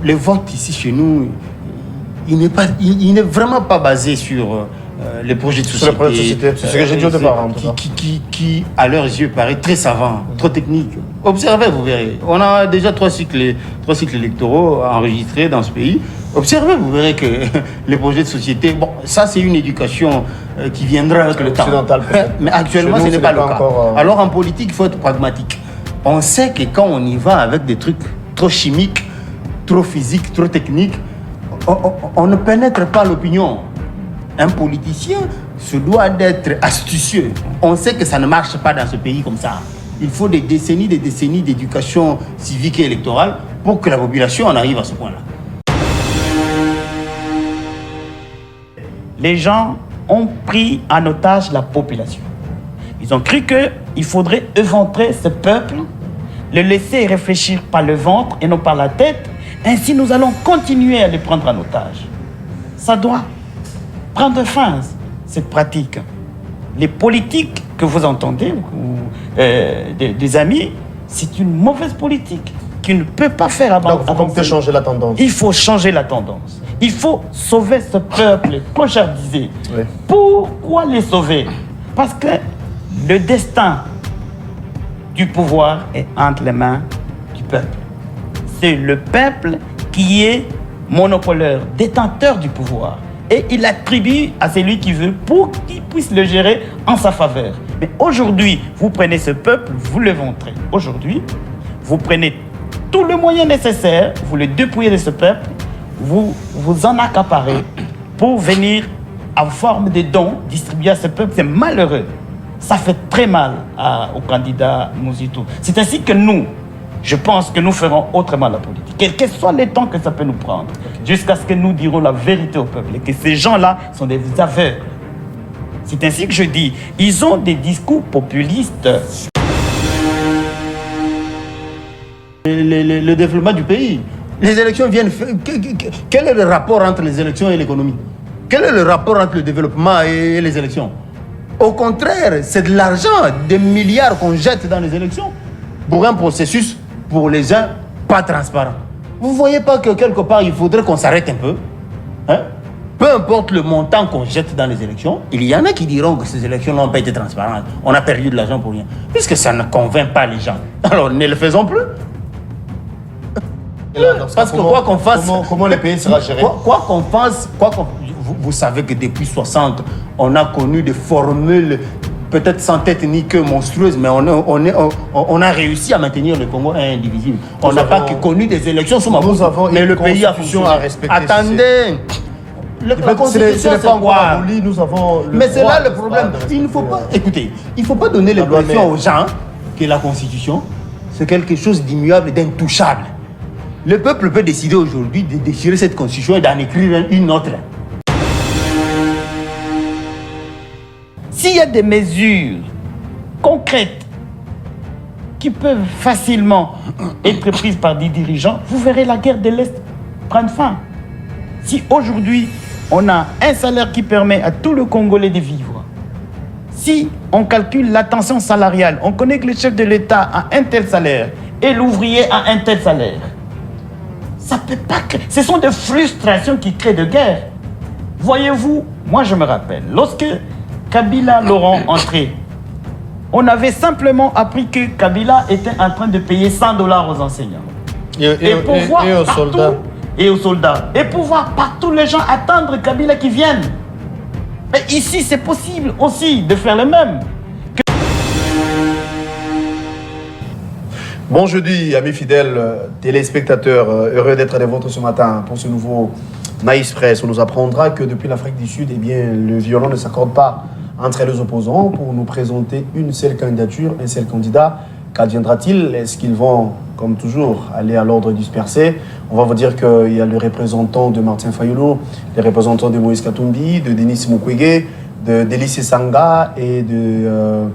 le vote ici chez nous, il n'est vraiment pas basé sur les projets de société. Sur les projets de société, c'est ce que j'ai dit au départ. Qui, à leurs yeux, paraît très savant, trop technique. Observez, vous verrez. On a déjà trois cycles électoraux enregistrés dans ce pays. Observez, vous verrez que les projets de société, bon, ça c'est une éducation qui viendra avec le temps. Mais actuellement, ce n'est pas le cas. Alors en politique, il faut être pragmatique. On sait que quand on y va avec des trucs trop chimiques, trop physiques, trop techniques, on ne pénètre pas l'opinion. Un politicien se doit d'être astucieux. On sait que ça ne marche pas dans ce pays comme ça. Il faut des décennies d'éducation civique et électorale pour que la population en arrive à ce point-là. Les gens ont pris en otage la population. Ils ont cru qu'il faudrait éventrer ce peuple, le laisser réfléchir par le ventre et non par la tête. Ainsi, nous allons continuer à les prendre en otage. Ça doit prendre fin, cette pratique. Les politiques que vous entendez, des amis, c'est une mauvaise politique qui ne peut pas faire avancer. Donc, il faut changer la tendance. Il faut changer la tendance. Il faut sauver ce peuple clochardisé. Oui. Pourquoi les sauver? Parce que le destin du pouvoir est entre les mains du peuple. C'est le peuple qui est monopolaire, détenteur du pouvoir. Et il attribue à celui qui veut pour qu'il puisse le gérer en sa faveur. Mais aujourd'hui, vous prenez ce peuple, vous le montrez. Aujourd'hui, vous prenez tout le moyen nécessaire, vous le dépouillez de ce peuple, vous en accaparez pour venir en forme de dons distribuer à ce peuple. C'est malheureux. Ça fait très mal au candidat Muzito. C'est ainsi que nous, je pense que nous ferons autrement la politique. Quels que soient les temps que ça peut nous prendre, jusqu'à ce que nous dirons la vérité au peuple et que ces gens-là sont des aveugles. C'est ainsi que je dis, ils ont des discours populistes. Le développement du pays. Les élections viennent... Quel est le rapport entre les élections et l'économie? Quel est le rapport entre le développement et les élections? Au contraire, c'est de l'argent, des milliards qu'on jette dans les élections pour un processus, pour les uns, pas transparent. Vous ne voyez pas que quelque part, il faudrait qu'on s'arrête un peu, hein? Peu importe le montant qu'on jette dans les élections, il y en a qui diront que ces élections n'ont pas été transparentes. On a perdu de l'argent pour rien. Puisque ça ne convainc pas les gens. Alors ne le faisons plus. Parce que quoi qu'on fasse... Comment le pays sera géré? Quoi qu'on fasse... Vous savez que depuis 60, on a connu des formules peut-être sans tête ni queue monstrueuses, mais on a réussi à maintenir le Congo indivisible. On n'a pas connu des élections sous ma bouche, mais le pays a fonctionné. À respecter. Attendez, la Constitution, c'est quoi? Nous avons mais c'est là le problème. Il ne faut pas, écoutez, il ne faut pas donner l'impression aux gens que la Constitution, c'est quelque chose d'immuable, d'intouchable. Le peuple peut décider aujourd'hui de déchirer cette Constitution et d'en écrire une autre. S'il y a des mesures concrètes qui peuvent facilement être prises par des dirigeants, vous verrez la guerre de l'Est prendre fin. Si aujourd'hui, on a un salaire qui permet à tout le Congolais de vivre, si on calcule la tension salariale, on connaît que le chef de l'État a un tel salaire et l'ouvrier a un tel salaire, ça peut pas créer. Ce sont des frustrations qui créent de guerre. Voyez-vous, moi je me rappelle, lorsque Kabila Laurent entrait, on avait simplement appris que Kabila était en train de payer $100 aux enseignants. Et aux soldats. Et pour voir partout les gens attendre Kabila qui vienne. Mais ici, c'est possible aussi de faire le même. Bon jeudi, amis fidèles téléspectateurs, heureux d'être avec vous ce matin pour ce nouveau Naïs Press. On nous apprendra que depuis l'Afrique du Sud, eh bien, le violon ne s'accorde pas entre les opposants pour nous présenter une seule candidature, un seul candidat. Qu'adviendra-t-il? Est-ce qu'ils vont, comme toujours, aller à l'ordre dispersé? On va vous dire qu'il y a le représentant de Martin Fayulu, les représentants de Moïse Katumbi, de Denis Mukwege, de Délice Sanga et de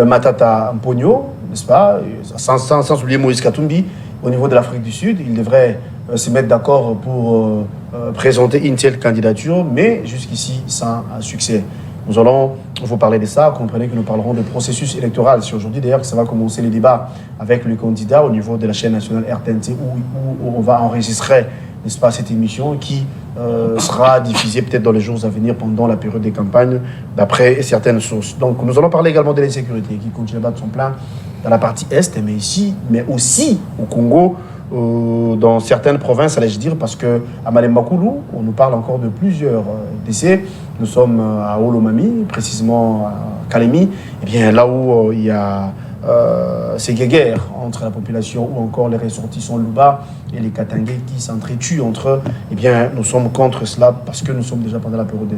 Matata Mponyo, n'est-ce pas? Sans oublier Moïse Katumbi. Au niveau de l'Afrique du Sud, ils devraient se mettre d'accord pour présenter une telle candidature, mais jusqu'ici sans succès. Nous allons vous parler de ça. Comprenez que nous parlerons de processus électoral. C'est aujourd'hui d'ailleurs que ça va commencer les débats avec le candidat au niveau de la chaîne nationale RTNT où on va enregistrer, n'est-ce pas, cette émission qui sera diffusée peut-être dans les jours à venir pendant la période des campagnes, d'après certaines sources. Donc nous allons parler également de l'insécurité qui continue à battre son plein dans la partie Est, mais ici, mais aussi au Congo, dans certaines provinces, allais-je dire, parce qu'à Malembakoulou, on nous parle encore de plusieurs décès. Nous sommes à Olomami, précisément à Kalemi, et bien là où il y a ces guerres entre la population ou encore les ressortissants Luba et les Katangais qui s'entretuent entre eux, eh bien nous sommes contre cela parce que nous sommes déjà pendant la période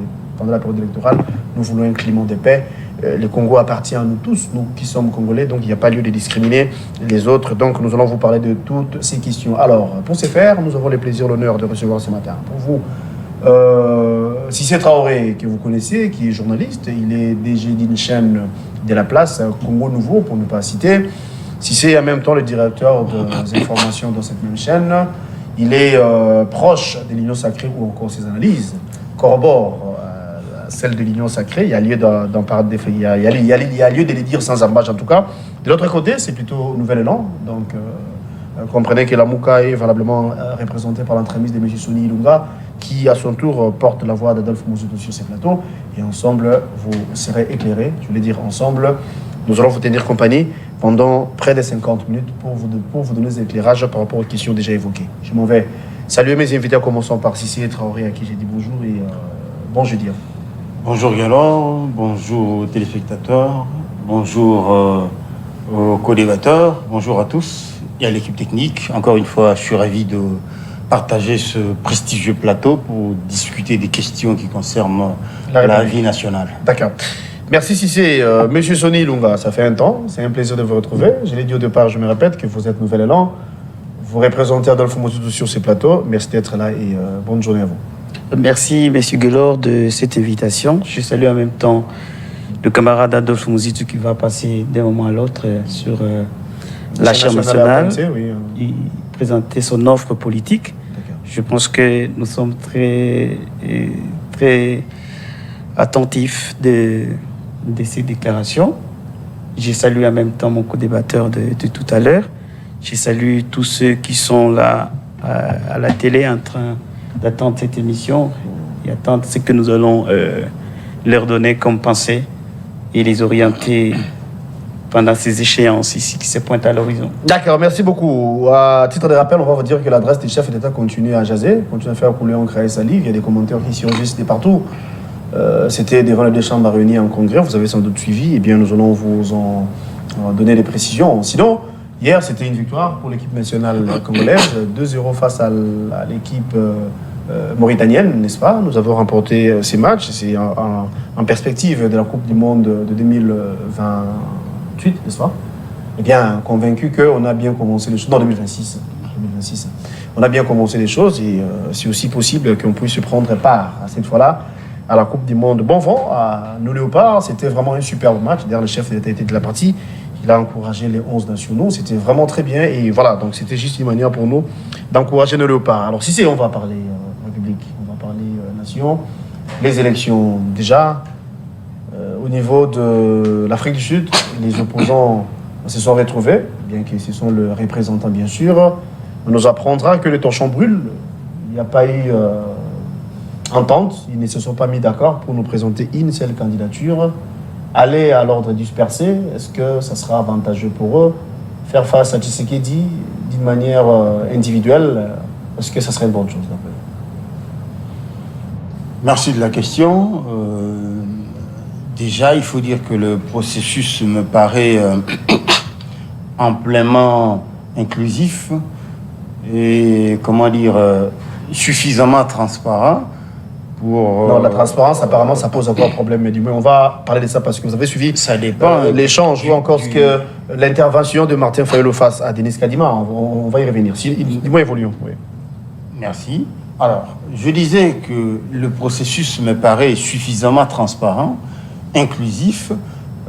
électorale, nous voulons un climat de paix. Le Congo appartient à nous tous, nous qui sommes Congolais, donc il n'y a pas lieu de discriminer les autres. Donc nous allons vous parler de toutes ces questions. Alors, pour ce faire, nous avons le plaisir, l'honneur de recevoir ce matin pour vous Cissé Traoré, que vous connaissez, qui est journaliste. Il est DG d'une chaîne de la place, Congo Nouveau, pour ne pas citer. Cissé est en même temps le directeur des informations dans cette même chaîne. Il est proche de l'Union Sacrée ou encore ses analyses corroborent celle de l'Union Sacrée. Il y a lieu d'en parler, il y a lieu de les dire sans embâche en tout cas. De l'autre côté, c'est plutôt Nouvel Élan. Donc, comprenez que la Mouka est valablement représentée par l'entremise de M. Soni Ilunga, qui à son tour porte la voix d'Adolphe Mouzoutou sur ces plateaux. Et ensemble, vous serez éclairés. Je voulais dire ensemble, nous allons vous tenir compagnie pendant près de 50 minutes pour vous donner des éclairages par rapport aux questions déjà évoquées. Je m'en vais saluer mes invités, en commençant par Cissé Traoré, à qui j'ai dit bonjour et bon jeudi à vous. Bonjour Galon, bonjour aux téléspectateurs, bonjour aux co-débatteurs, bonjour à tous et à l'équipe technique. Encore une fois, je suis ravi de partager ce prestigieux plateau pour discuter des questions qui concernent la vie nationale. D'accord. Merci Cissé. Monsieur Soni Ilunga, ça fait un temps, c'est un plaisir de vous retrouver. Je l'ai dit au départ, je me répète que vous êtes Nouvel Élan. Vous représentez Adolphe Mouzoutou sur ces plateaux. Merci d'être là et bonne journée à vous. Merci, M. Guélor, de cette invitation. Je salue en même temps le camarade Adolphe Mouzoutou qui va passer d'un moment à l'autre sur la chaîne nationale. Il présenter son offre politique. Je pense que nous sommes très attentifs de ces déclarations. Je salue en même temps mon co-débatteur de tout à l'heure. Je salue tous ceux qui sont là à la télé en train d'attendre cette émission et attendre ce que nous allons leur donner comme pensée et les orienter pendant ces échéances ici qui se pointent à l'horizon. D'accord, merci beaucoup. À titre de rappel, on va vous dire que l'adresse des chefs d'État continue à jaser, continue à faire couler encre et salive. Il y a des commentaires qui surgissent de partout. C'était devant les deux chambres réunies en congrès, vous avez sans doute suivi. Eh bien, nous allons vous en donner des précisions. Sinon, hier, c'était une victoire pour l'équipe nationale congolaise, 2-0 face à l'équipe mauritanienne, n'est-ce pas? Nous avons remporté ces matchs. C'est en perspective de la Coupe du Monde de 2028, n'est-ce pas? Eh bien, convaincu qu'on a bien commencé les choses. Non, 2026. On a bien commencé les choses et c'est aussi possible qu'on puisse prendre part à cette fois-là à la Coupe du Monde. Bon vent à nos Léopards. C'était vraiment un superbe match. D'ailleurs, le chef d'État était de la partie. Il a encouragé les 11 nationaux. C'était vraiment très bien. Et voilà, donc c'était juste une manière pour nous d'encourager nos Léopards. Alors, si on va parler République, on va parler nation, les élections déjà. Au niveau de l'Afrique du Sud, les opposants se sont retrouvés, bien que ce sont le représentant, bien sûr. On nous apprendra que le torchon brûle. Il n'y a pas eu entente. Ils ne se sont pas mis d'accord pour nous présenter une seule candidature. Aller à l'ordre dispersé, est-ce que ça sera avantageux pour eux? Faire face à Tshisekedi d'une manière individuelle, est-ce que ça serait une bonne chose? Merci de la question. Déjà, il faut dire que le processus me paraît amplement inclusif et, comment dire, suffisamment transparent pour... Non, la transparence, apparemment, ça pose encore problème. Mais du moins, on va parler de ça parce que vous avez suivi ça dépend, l'échange ou encore ce que l'intervention de Martin Fayolo face à Denis Kadima. On va y revenir. Dis-moi, évoluons. Oui. Merci. Alors, je disais que le processus me paraît suffisamment transparent, inclusif,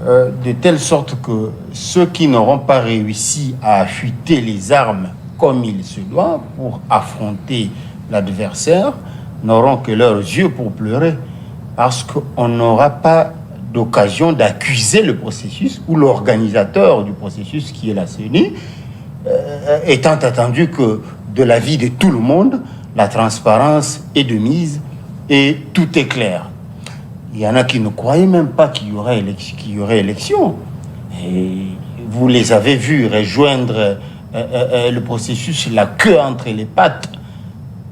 de telle sorte que ceux qui n'auront pas réussi à affûter les armes comme il se doit pour affronter l'adversaire n'auront que leurs yeux pour pleurer. parce qu'on n'aura pas d'occasion d'accuser le processus ou l'organisateur du processus qui est la CENI, étant attendu que de l'avis de tout le monde, la transparence est de mise et tout est clair. Il y en a qui ne croyaient même pas qu'il y aurait élection. Et vous les avez vus rejoindre le processus, la queue entre les pattes,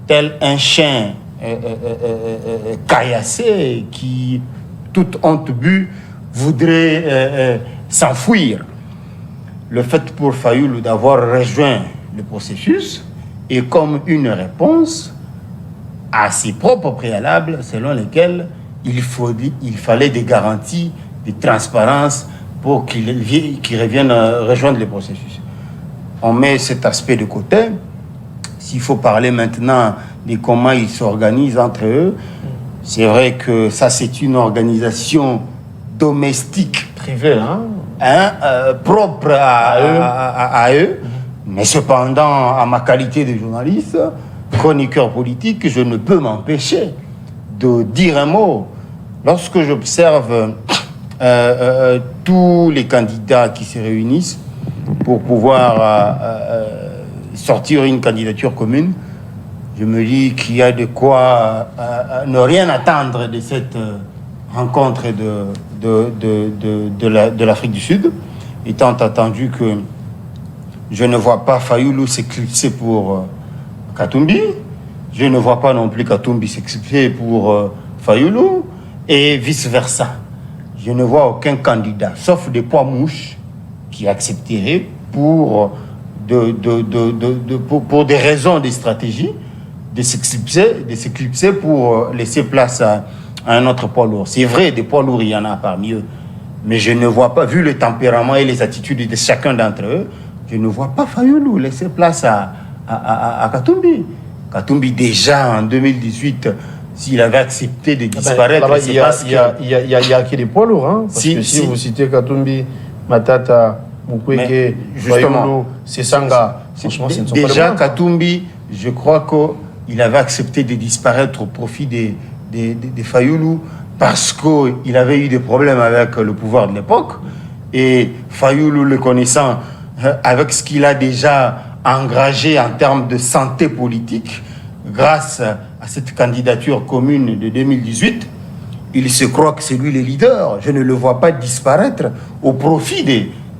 tel un chien caillassé qui, toute honte bue, voudrait s'enfuir. Le fait pour Fayoulou d'avoir rejoint le processus est comme une réponse à ses propres préalables selon lesquels il fallait des garanties de transparence pour qu'il revienne rejoindre le processus. On met cet aspect de côté. S'il faut parler maintenant de comment ils s'organisent entre eux, c'est vrai que ça, c'est une organisation domestique. Privée, Propre à eux. Mais cependant, à ma qualité de journaliste, chroniqueur politique, je ne peux m'empêcher de dire un mot. Lorsque j'observe tous les candidats qui se réunissent pour pouvoir sortir une candidature commune, je me dis qu'il y a de quoi ne rien attendre de cette rencontre de l'Afrique du Sud, étant attendu que je ne vois pas Fayoulou s'éclipser pour Katumbi, je ne vois pas non plus Katumbi s'éclipser pour Fayoulou, et vice-versa. Je ne vois aucun candidat, sauf des poids mouches, qui accepteraient pour des raisons de stratégie, de s'éclipser pour laisser place à un autre poids lourd. C'est vrai, des poids lourds, il y en a parmi eux. Mais je ne vois pas, vu le tempérament et les attitudes de chacun d'entre eux, je ne vois pas Fayoulou laisser place à Katumbi. Katumbi, déjà en 2018, s'il avait accepté de disparaître, il y a qui des poids lourds, parce que si vous citez Katumbi, Matata, Mukwege, Fayoulou, Sesanga, franchement, ce ne sont pas déjà Katumbi, je crois qu'il avait accepté de disparaître au profit des Fayoulou parce qu'il avait eu des problèmes avec le pouvoir de l'époque. Et Fayoulou, le connaissant, avec ce qu'il a déjà engagé en termes de santé politique, grâce à cette candidature commune de 2018, il se croit que c'est lui le leader. Je ne le vois pas disparaître au profit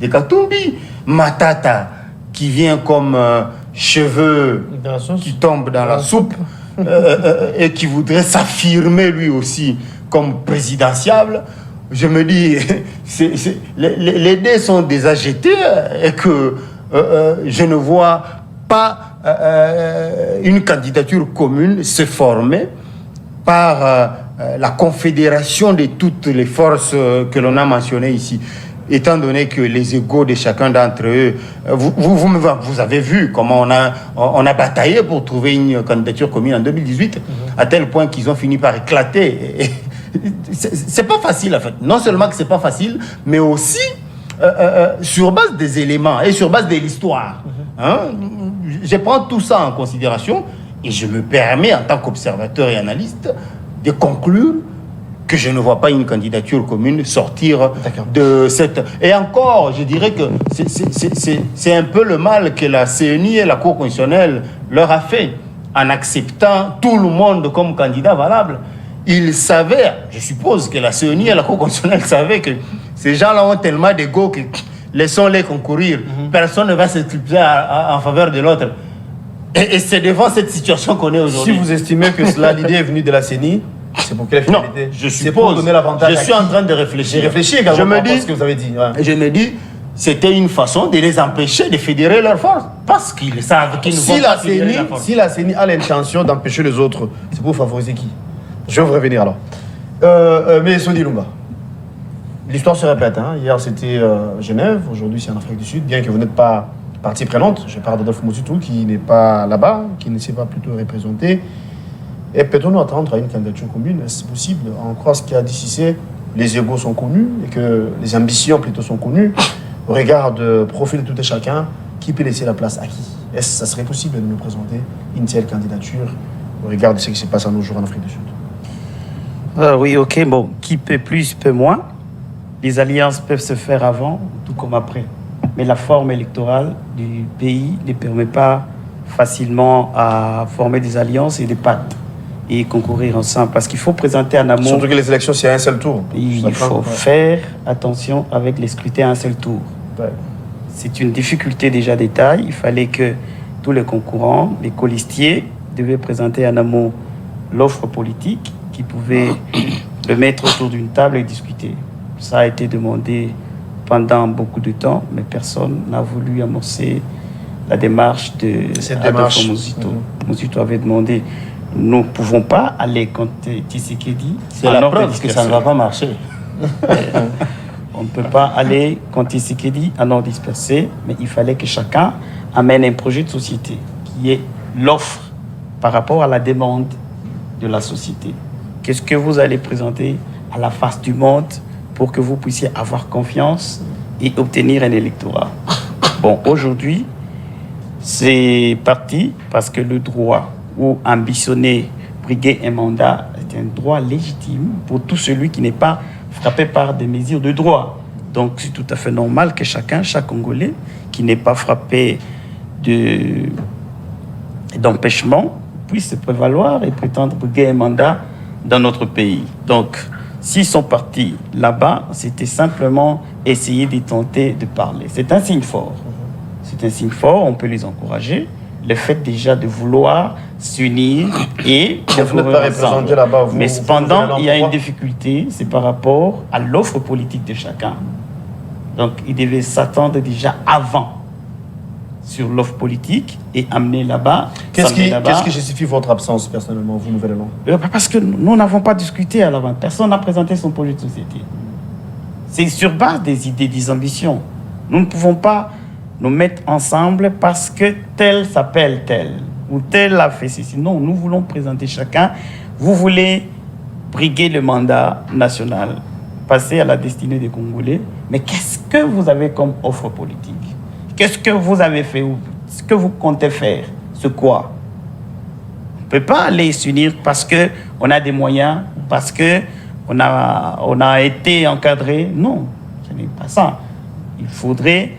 de Katumbi. Matata, qui vient comme cheveux qui tombent dans la soupe, et qui voudrait s'affirmer lui aussi comme présidentiable. Je me dis, les dés sont déjà jetés et que je ne vois pas une candidature commune se former par la confédération de toutes les forces que l'on a mentionnées ici. Étant donné que les égos de chacun d'entre eux, vous avez vu comment on a bataillé pour trouver une candidature commune en 2018, à tel point qu'ils ont fini par éclater. C'est pas facile en fait. Non seulement que c'est pas facile, mais aussi sur base des éléments et sur base de l'histoire. Je prends tout ça en considération et je me permets en tant qu'observateur et analyste de conclure que je ne vois pas une candidature commune sortir de cette... Et encore, je dirais que c'est un peu le mal que la CENI et la Cour constitutionnelle leur a fait en acceptant tout le monde comme candidat valable. Ils savaient, je suppose que la CENI et la Cour constitutionnelle savaient que ces gens-là ont tellement d'ego que laissons-les concourir. Personne ne va s'éclipser en faveur de l'autre. Et c'est devant cette situation qu'on est aujourd'hui. Si vous estimez que l'idée est venue de la CENI, c'est pour quelle finalité? Non, je suppose. C'est pour donner l'avantage. Je suis en train de réfléchir. J'ai réfléchi également je me dis, ce que vous avez dit. Ouais. Je me dis, c'était une façon de les empêcher de fédérer leurs forces. Parce qu'ils savent qu'ils ne vont pas fédérer leurs forces. Si la CENI a l'intention d'empêcher les autres, c'est pour favoriser qui? Je vais vous revenir alors. Mais Sodi Lumba, l'histoire se répète. Hier c'était Genève, aujourd'hui c'est en Afrique du Sud, bien que vous n'êtes pas partie prenante. Je parle d'Adolphe Moussoutou qui n'est pas là-bas, qui ne s'est pas plutôt représenté. Et peut-on attendre à une candidature commune? Est-ce possible? On croit ce qu'il a dit Cissé, les égos sont connus et que les ambitions plutôt sont connues. Au regard de profil de tout et chacun, qui peut laisser la place à qui? Est-ce que ça serait possible de nous présenter une telle candidature au regard de ce qui se passe à nos jours en Afrique du Sud? Oui, ok, bon, qui peut plus, peut moins. Les alliances peuvent se faire avant, tout comme après. Mais la forme électorale du pays ne permet pas facilement à former des alliances et des pactes et concourir ensemble. Parce qu'il faut présenter en amont. Surtout que les élections, c'est un seul tour. Il faut faire attention avec les scrutins à un seul tour. Ouais. C'est une difficulté déjà de taille. Il fallait que tous les concurrents, les colistiers, devaient présenter en amont l'offre politique qui pouvait le mettre autour d'une table et discuter. Ça a été demandé pendant beaucoup de temps, mais personne n'a voulu amorcer la démarche de Adolfo Muzito. Muzito avait demandé, nous ne pouvons pas aller contre Tshisekedi. C'est la preuve que ça ne va pas marcher. On ne peut pas aller contre Tshisekedi en ordre dispersé, mais il fallait que chacun amène un projet de société qui est l'offre par rapport à la demande de la société. Qu'est-ce que vous allez présenter à la face du monde pour que vous puissiez avoir confiance et obtenir un électorat? Bon, aujourd'hui, c'est parti parce que le droit ou ambitionner, briguer un mandat est un droit légitime pour tout celui qui n'est pas frappé par des mesures de droit. Donc, c'est tout à fait normal que chaque Congolais qui n'est pas frappé d'empêchement puisse se prévaloir et prétendre briguer un mandat dans notre pays. Donc, s'ils sont partis là-bas, c'était simplement essayer de tenter de parler. C'est un signe fort. C'est un signe fort, on peut les encourager. Le fait déjà de vouloir s'unir et de vous n'êtes pas représenté là-bas. Mais cependant, il y a une difficulté, c'est par rapport à l'offre politique de chacun. Donc, ils devaient s'attendre déjà avant sur l'offre politique et amener là-bas. Qu'est-ce qui justifie votre absence, personnellement, vous, Nouvel Élan? Parce que nous n'avons pas discuté à l'avant. Personne n'a présenté son projet de société. C'est sur base des idées, des ambitions. Nous ne pouvons pas nous mettre ensemble parce que tel s'appelle tel ou tel a fait ceci. Non, nous voulons présenter chacun. Vous voulez briguer le mandat national, passer à la destinée des Congolais. Mais qu'est-ce que vous avez comme offre politique? Qu'est-ce que vous avez fait ou ce que vous comptez faire? C'est quoi? On ne peut pas aller s'unir parce qu'on a des moyens, parce qu'on a été encadré. Non, ce n'est pas ça. Il faudrait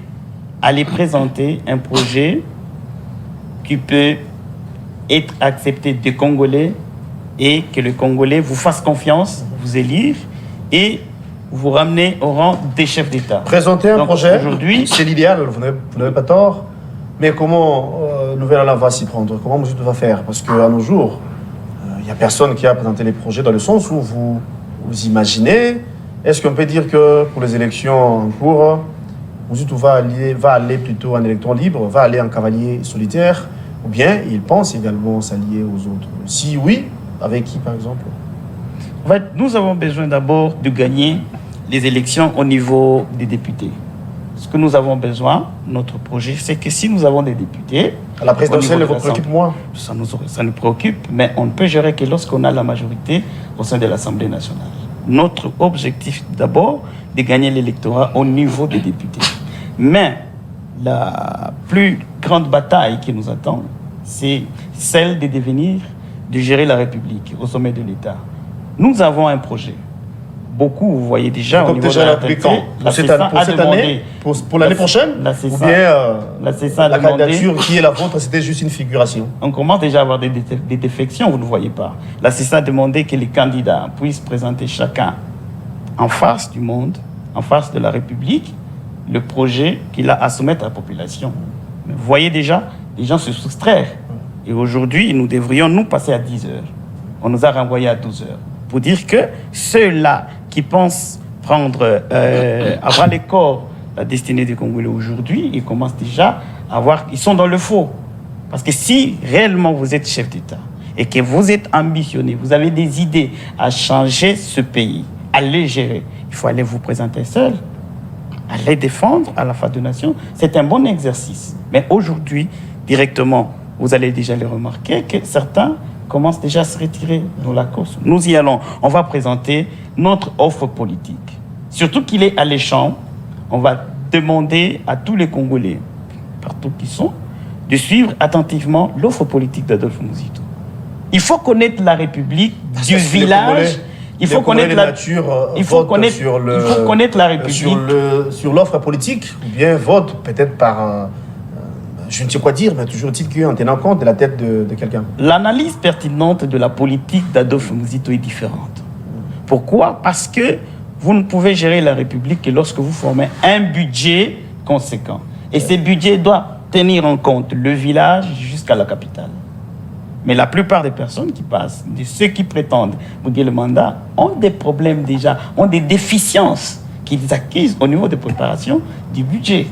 aller présenter un projet qui peut être accepté des Congolais et que le Congolais vous fasse confiance, vous élire et vous ramener au rang des chefs d'État. Présenter un projet, c'est l'idéal, vous n'avez pas tort. Mais comment Nouvel Élan va s'y prendre? Comment Muzito va faire? Parce qu'à nos jours, il n'y a personne qui a présenté les projets dans le sens où vous imaginez. Est-ce qu'on peut dire que pour les élections en cours, Muzito va aller plutôt en électron libre, va aller en cavalier solitaire, ou bien il pense également s'allier aux autres? Si oui, avec qui par exemple? En fait, nous avons besoin d'abord de gagner les élections au niveau des députés. Ce que nous avons besoin, notre projet, c'est que si nous avons des députés... À la présidentielle, vous préoccupe moins? Ça nous préoccupe, mais on ne peut gérer que lorsqu'on a la majorité au sein de l'Assemblée nationale. Notre objectif d'abord, de gagner l'électorat au niveau des députés. Mais la plus grande bataille qui nous attend, c'est celle de gérer la République au sommet de l'État. Nous avons un projet. Beaucoup, vous voyez déjà... Comme déjà la République, pour cette année, pour l'année prochaine? Ou bien la candidature qui est la vôtre, c'était juste une figuration? On commence déjà à avoir des défections, vous ne voyez pas. La CESA a demandé que les candidats puissent présenter chacun en face du monde, en face de la République, le projet qu'il a à soumettre à la population. Mais vous voyez déjà, les gens se soustraient. Et aujourd'hui, nous devrions nous passer à 10 heures. On nous a renvoyés à 12 heures. Pour dire que ceux-là qui pensent prendre à bras les corps la destinée des Congolais aujourd'hui, ils commencent déjà à voir, ils sont dans le faux. Parce que si réellement vous êtes chef d'État et que vous êtes ambitionné, vous avez des idées à changer ce pays, à le gérer, il faut aller vous présenter seul, à les défendre à la face de nation. C'est un bon exercice. Mais aujourd'hui, directement, vous allez déjà le remarquer que certains commencent déjà à se retirer de la course. Nous y allons. On va présenter notre offre politique. Surtout qu'il est alléchant, on va demander à tous les Congolais, partout qu'ils sont, de suivre attentivement l'offre politique d'Adolfo Muzito. Il faut connaître la République du village Il faut connaître la nature. Il faut connaître la République. Sur l'offre politique, ou bien vote peut-être par je ne sais quoi dire, mais toujours est-il qu'en tenant compte de la tête de quelqu'un. L'analyse pertinente de la politique d'Adolphe Muzito est différente. Pourquoi? Parce que vous ne pouvez gérer la République que lorsque vous formez un budget conséquent. Et ce budget doit tenir en compte le village jusqu'à la capitale. Mais la plupart des personnes qui passent, de ceux qui prétendent briguer le mandat, ont des problèmes déjà, ont des déficiences qu'ils accusent au niveau de préparation du budget.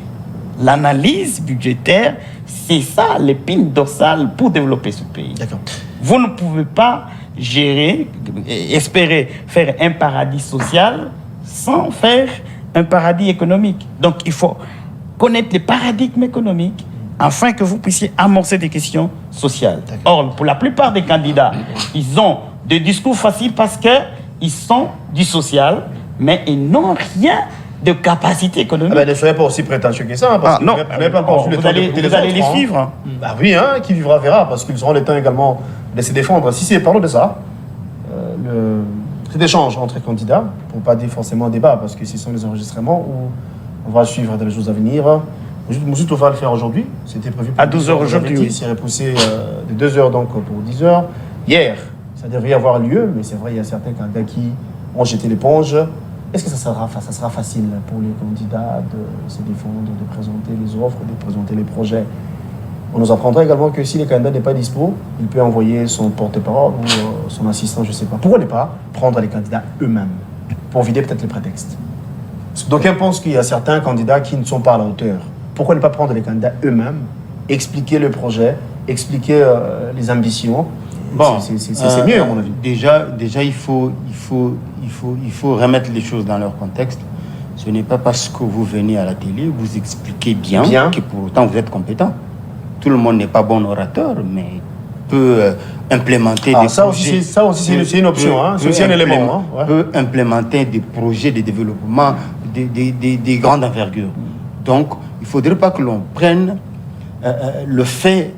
L'analyse budgétaire, c'est ça l'épine dorsale pour développer ce pays. D'accord. Vous ne pouvez pas gérer, espérer faire un paradis social sans faire un paradis économique. Donc il faut connaître les paradigmes économiques afin que vous puissiez amorcer des questions sociales. Or, pour la plupart des candidats, ils ont des discours faciles parce qu'ils sont du social, mais ils n'ont rien de capacité économique. Ne soyez pas aussi prétentieux que ça, parce que non, vous n'avez pas encore vu le temps d'écouter vous allez autres, les suivre. Bah oui, qui vivra verra, parce qu'ils auront le temps également de se défendre. Si c'est, parlons de ça, cet échange entre candidats, pour ne pas dire forcément un débat, parce que ce sont les enregistrements où on va suivre dans les jours à venir. Muzito va le faire aujourd'hui, c'était prévu pour à 12h aujourd'hui. Il s'est repoussé de 2h donc pour 10h. Hier, ça devrait avoir lieu, mais c'est vrai, il y a certains candidats qui ont jeté l'éponge. Est-ce que ça sera facile pour les candidats de se défendre, de présenter les offres, de présenter les projets? On nous apprendra également que si le candidat n'est pas dispo, il peut envoyer son porte-parole ou son assistant, je ne sais pas. Pourquoi ne pas prendre les candidats eux-mêmes pour vider peut-être les prétextes? Donc, on pense qu'il y a certains candidats qui ne sont pas à la hauteur. Pourquoi ne pas prendre les candidats eux-mêmes, expliquer le projet, expliquer les ambitions? Bon, c'est mieux, à mon avis. Déjà, il faut remettre les choses dans leur contexte. Ce n'est pas parce que vous venez à la télé, vous expliquez bien. Que pour autant vous êtes compétent. Tout le monde n'est pas bon orateur, mais peut implémenter des projets. Ça aussi, c'est une option, c'est aussi un élément. Peut implémenter des projets de développement des grandes envergures. Donc, il ne faudrait pas que l'on prenne le fait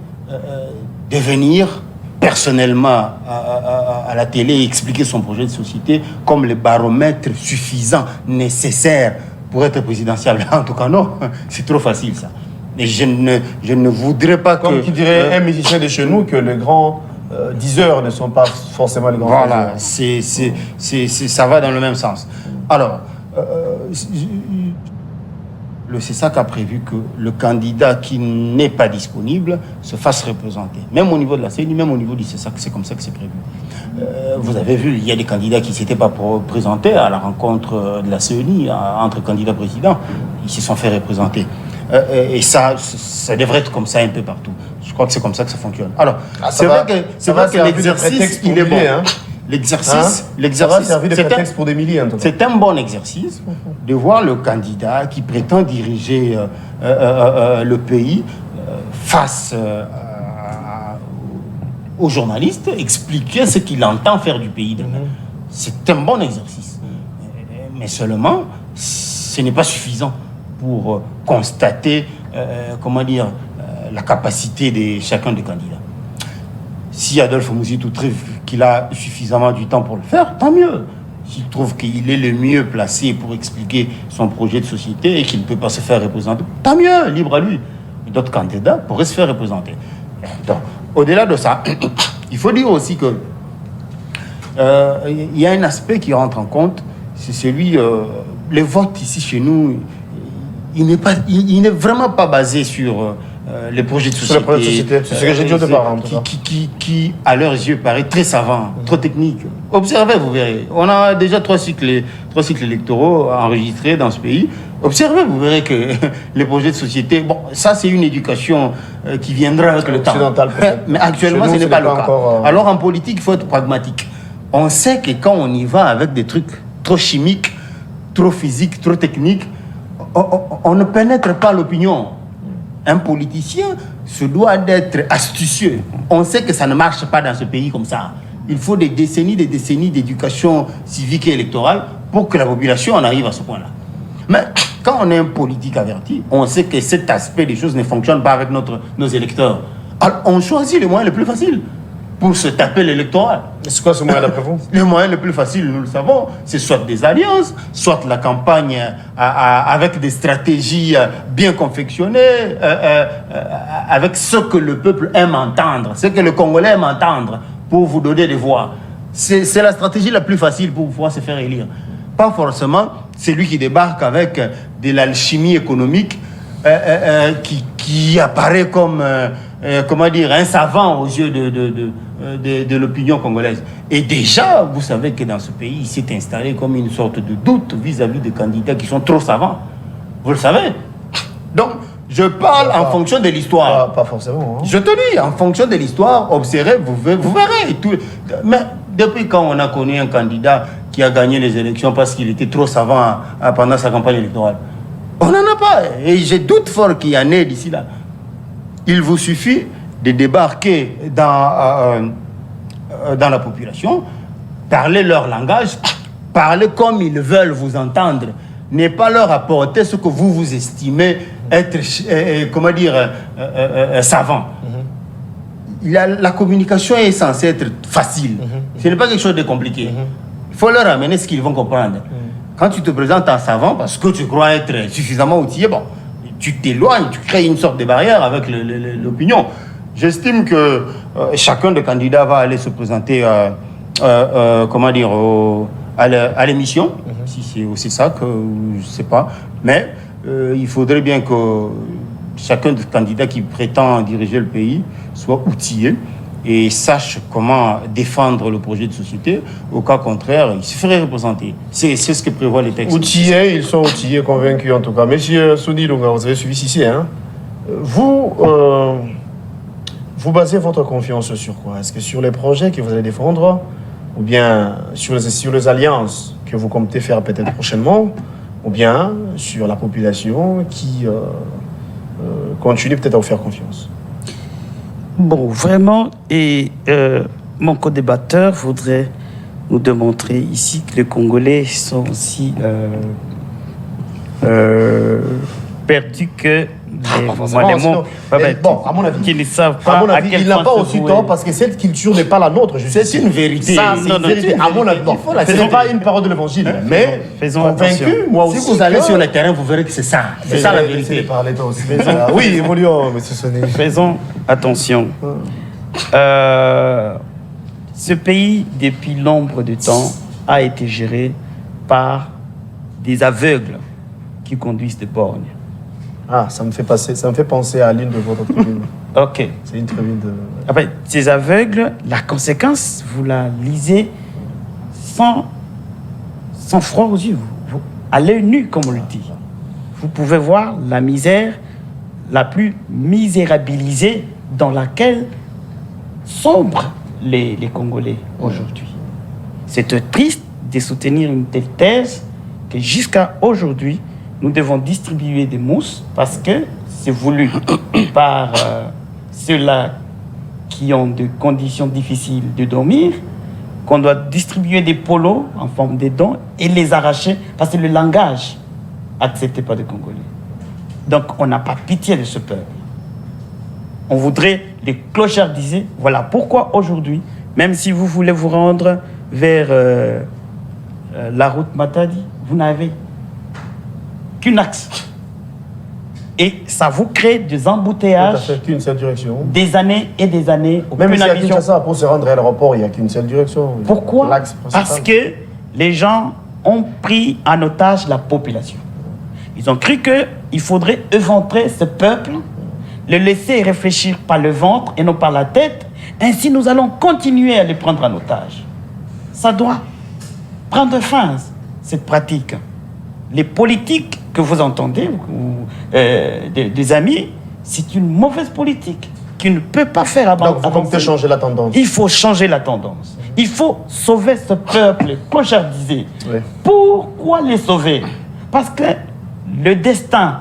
de venir personnellement à la télé et expliquer son projet de société comme le baromètre suffisant, nécessaire pour être présidentiel. En tout cas, non, c'est trop facile ça. Et je ne voudrais pas comme qui dirait un musicien de chez nous que les grands diseurs ne sont pas forcément les grands. Voilà, ça va dans le même sens. Alors, le CESAC a prévu que le candidat qui n'est pas disponible se fasse représenter. Même au niveau de la CENI, même au niveau du CESAC, c'est comme ça que c'est prévu. Vous avez vu, il y a des candidats qui ne s'étaient pas présentés à la rencontre de la CENI entre candidats présidents. Ils se sont fait représenter. Et ça devrait être comme ça un peu partout. Je crois que c'est comme ça que ça fonctionne. Alors, c'est vrai que l'exercice, il est bon. L'exercice, c'est un bon exercice de voir le candidat qui prétend diriger le pays face aux journalistes, expliquer ce qu'il entend faire du pays demain. C'est un bon exercice. Mais seulement, ce n'est pas suffisant pour constater, la capacité de chacun des candidats. Si Adolphe Muzito trouve qu'il a suffisamment du temps pour le faire, tant mieux. S'il trouve qu'il est le mieux placé pour expliquer son projet de société et qu'il ne peut pas se faire représenter, tant mieux, libre à lui. D'autres candidats pourraient se faire représenter. Donc, au-delà de ça, il faut dire aussi que il y a un aspect qui rentre en compte, c'est celui, les votes ici chez nous, il n'est vraiment pas basé sur les projets de société. C'est ce que j'ai dit au départ. Qui, à leurs yeux, paraît très savant, trop technique. Observez, vous verrez. On a déjà trois cycles électoraux enregistrés dans ce pays. Observez, vous verrez que les projets de société, bon, ça c'est une éducation qui viendra avec le temps. Mais actuellement, ce n'est pas le cas. Alors en politique, il faut être pragmatique. On sait que quand on y va avec des trucs trop chimiques, trop physiques, trop techniques, on ne pénètre pas l'opinion. Un politicien se doit d'être astucieux. On sait que ça ne marche pas dans ce pays comme ça. Il faut des décennies d'éducation civique et électorale pour que la population en arrive à ce point-là. Mais quand on est un politique averti, on sait que cet aspect des choses ne fonctionne pas avec nos électeurs. Alors on choisit le moyen le plus facile pour se taper l'électorat. C'est quoi ce moyen d'après vous? Le moyen le plus facile, nous le savons, c'est soit des alliances, soit la campagne avec des stratégies bien confectionnées, avec ce que le peuple aime entendre, ce que le Congolais aime entendre pour vous donner des voix. C'est la stratégie la plus facile pour pouvoir se faire élire. Pas forcément celui qui débarque avec de l'alchimie économique qui apparaît comme comment dire, un savant aux yeux de l'opinion congolaise. Et déjà, vous savez que dans ce pays, il s'est installé comme une sorte de doute vis-à-vis des candidats qui sont trop savants. Vous le savez. Donc, je parle en fonction de l'histoire. Pas forcément. Hein. Je te dis, en fonction de l'histoire, observez, vous verrez. Mais depuis quand on a connu un candidat qui a gagné les élections parce qu'il était trop savant pendant sa campagne électorale? On n'en a pas. Et j'ai doute fort qu'il y en ait d'ici là. Il vous suffit de débarquer dans la population, parler leur langage, parler comme ils veulent vous entendre, ne pas leur apporter ce que vous estimez être, savant. La communication est censée être facile. Ce n'est pas quelque chose de compliqué. Il faut leur amener ce qu'ils vont comprendre. Quand tu te présentes en savant, parce que tu crois être suffisamment outillé, bon, tu t'éloignes, tu crées une sorte de barrière avec l'opinion. J'estime que chacun des candidats va aller se présenter à l'émission, si c'est aussi ça que je ne sais pas. Mais il faudrait bien que chacun des candidats qui prétend diriger le pays soit outillé et sache comment défendre le projet de société. Au cas contraire, il se ferait représenter. C'est ce que prévoit les textes. Outillés, ils sont outillés, convaincus en tout cas. Monsieur Souni Lunga, vous avez suivi ici, hein? Vous basez votre confiance sur quoi? Est-ce que sur les projets que vous allez défendre, ou bien sur les alliances que vous comptez faire peut-être prochainement, ou bien sur la population qui continue peut-être à vous faire confiance? Bon, vraiment, et mon co-débatteur voudrait nous démontrer ici que les Congolais sont aussi perdus que les mots à mon avis, qui ne savent pas à quel il n'a point pas se aussi vouer. tort parce que cette culture n'est pas la nôtre. C'est une vérité. Ça, c'est une vérité. À mon avis, ce n'est pas une parole de l'évangile. Mais faisons convaincu, attention. moi aussi. Si vous allez sur le terrain, vous verrez que c'est ça. C'est ça la vérité. Oui, évoluons, monsieur Sonné. Faisons attention. Ce pays, depuis nombre de temps, a été géré par des aveugles qui conduisent des borgnes. Ah, ça me fait penser à l'île de votre tribune. Ok. C'est une tribune de... Après, ces aveugles, la conséquence, vous la lisez sans froid aux yeux, à l'œil nu, comme on le dit. Vous pouvez voir la misère la plus misérabilisée dans laquelle sombrent les Congolais aujourd'hui. C'est triste de soutenir une telle thèse que jusqu'à aujourd'hui, nous devons distribuer des mousses parce que c'est voulu par ceux-là qui ont des conditions difficiles de dormir, qu'on doit distribuer des polos en forme de dons et les arracher parce que le langage accepté par les Congolais. Donc on n'a pas pitié de ce peuple. On voudrait les clochardiser. Voilà pourquoi aujourd'hui, même si vous voulez vous rendre vers la route Matadi, vous n'avez qu'un axe. Et ça vous crée des embouteillages. Qu'une seule direction. Des années et des années. Même ici à Kinshasa, pour se rendre à l'aéroport, il n'y a qu'une seule direction. Pourquoi? Parce que les gens ont pris en otage la population. Ils ont cru qu'il faudrait éventrer ce peuple, le laisser réfléchir par le ventre et non par la tête. Ainsi, nous allons continuer à les prendre en otage. Ça doit prendre fin, cette pratique. Les politiques que vous entendez, ou des amis, c'est une mauvaise politique qui ne peut pas faire avancer. Donc, vous comptez changer la tendance. Il faut changer la tendance. Il faut sauver ce peuple clochardisé. Oui. Pourquoi les sauver? Parce que le destin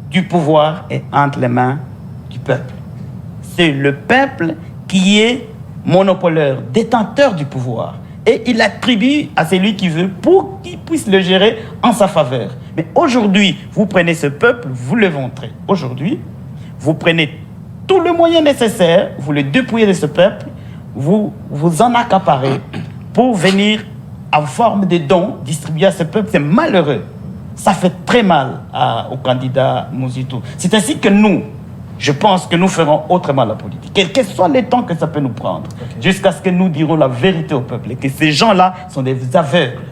du pouvoir est entre les mains du peuple. C'est le peuple qui est monopolaire, détenteur du pouvoir. Et il attribue à celui qui veut pour qu'il puisse le gérer en sa faveur. Mais aujourd'hui, vous prenez ce peuple, vous le montrez. Aujourd'hui, vous prenez tout le moyen nécessaire, vous le dépouillez de ce peuple vous en accaparez pour venir en forme de dons distribués à ce peuple. C'est malheureux. Ça fait très mal au candidat Mouzitou. C'est ainsi que nous, je pense que nous ferons autrement la politique. Quels que soient les temps que ça peut nous prendre, jusqu'à ce que nous dirons la vérité au peuple et que ces gens-là sont des aveugles.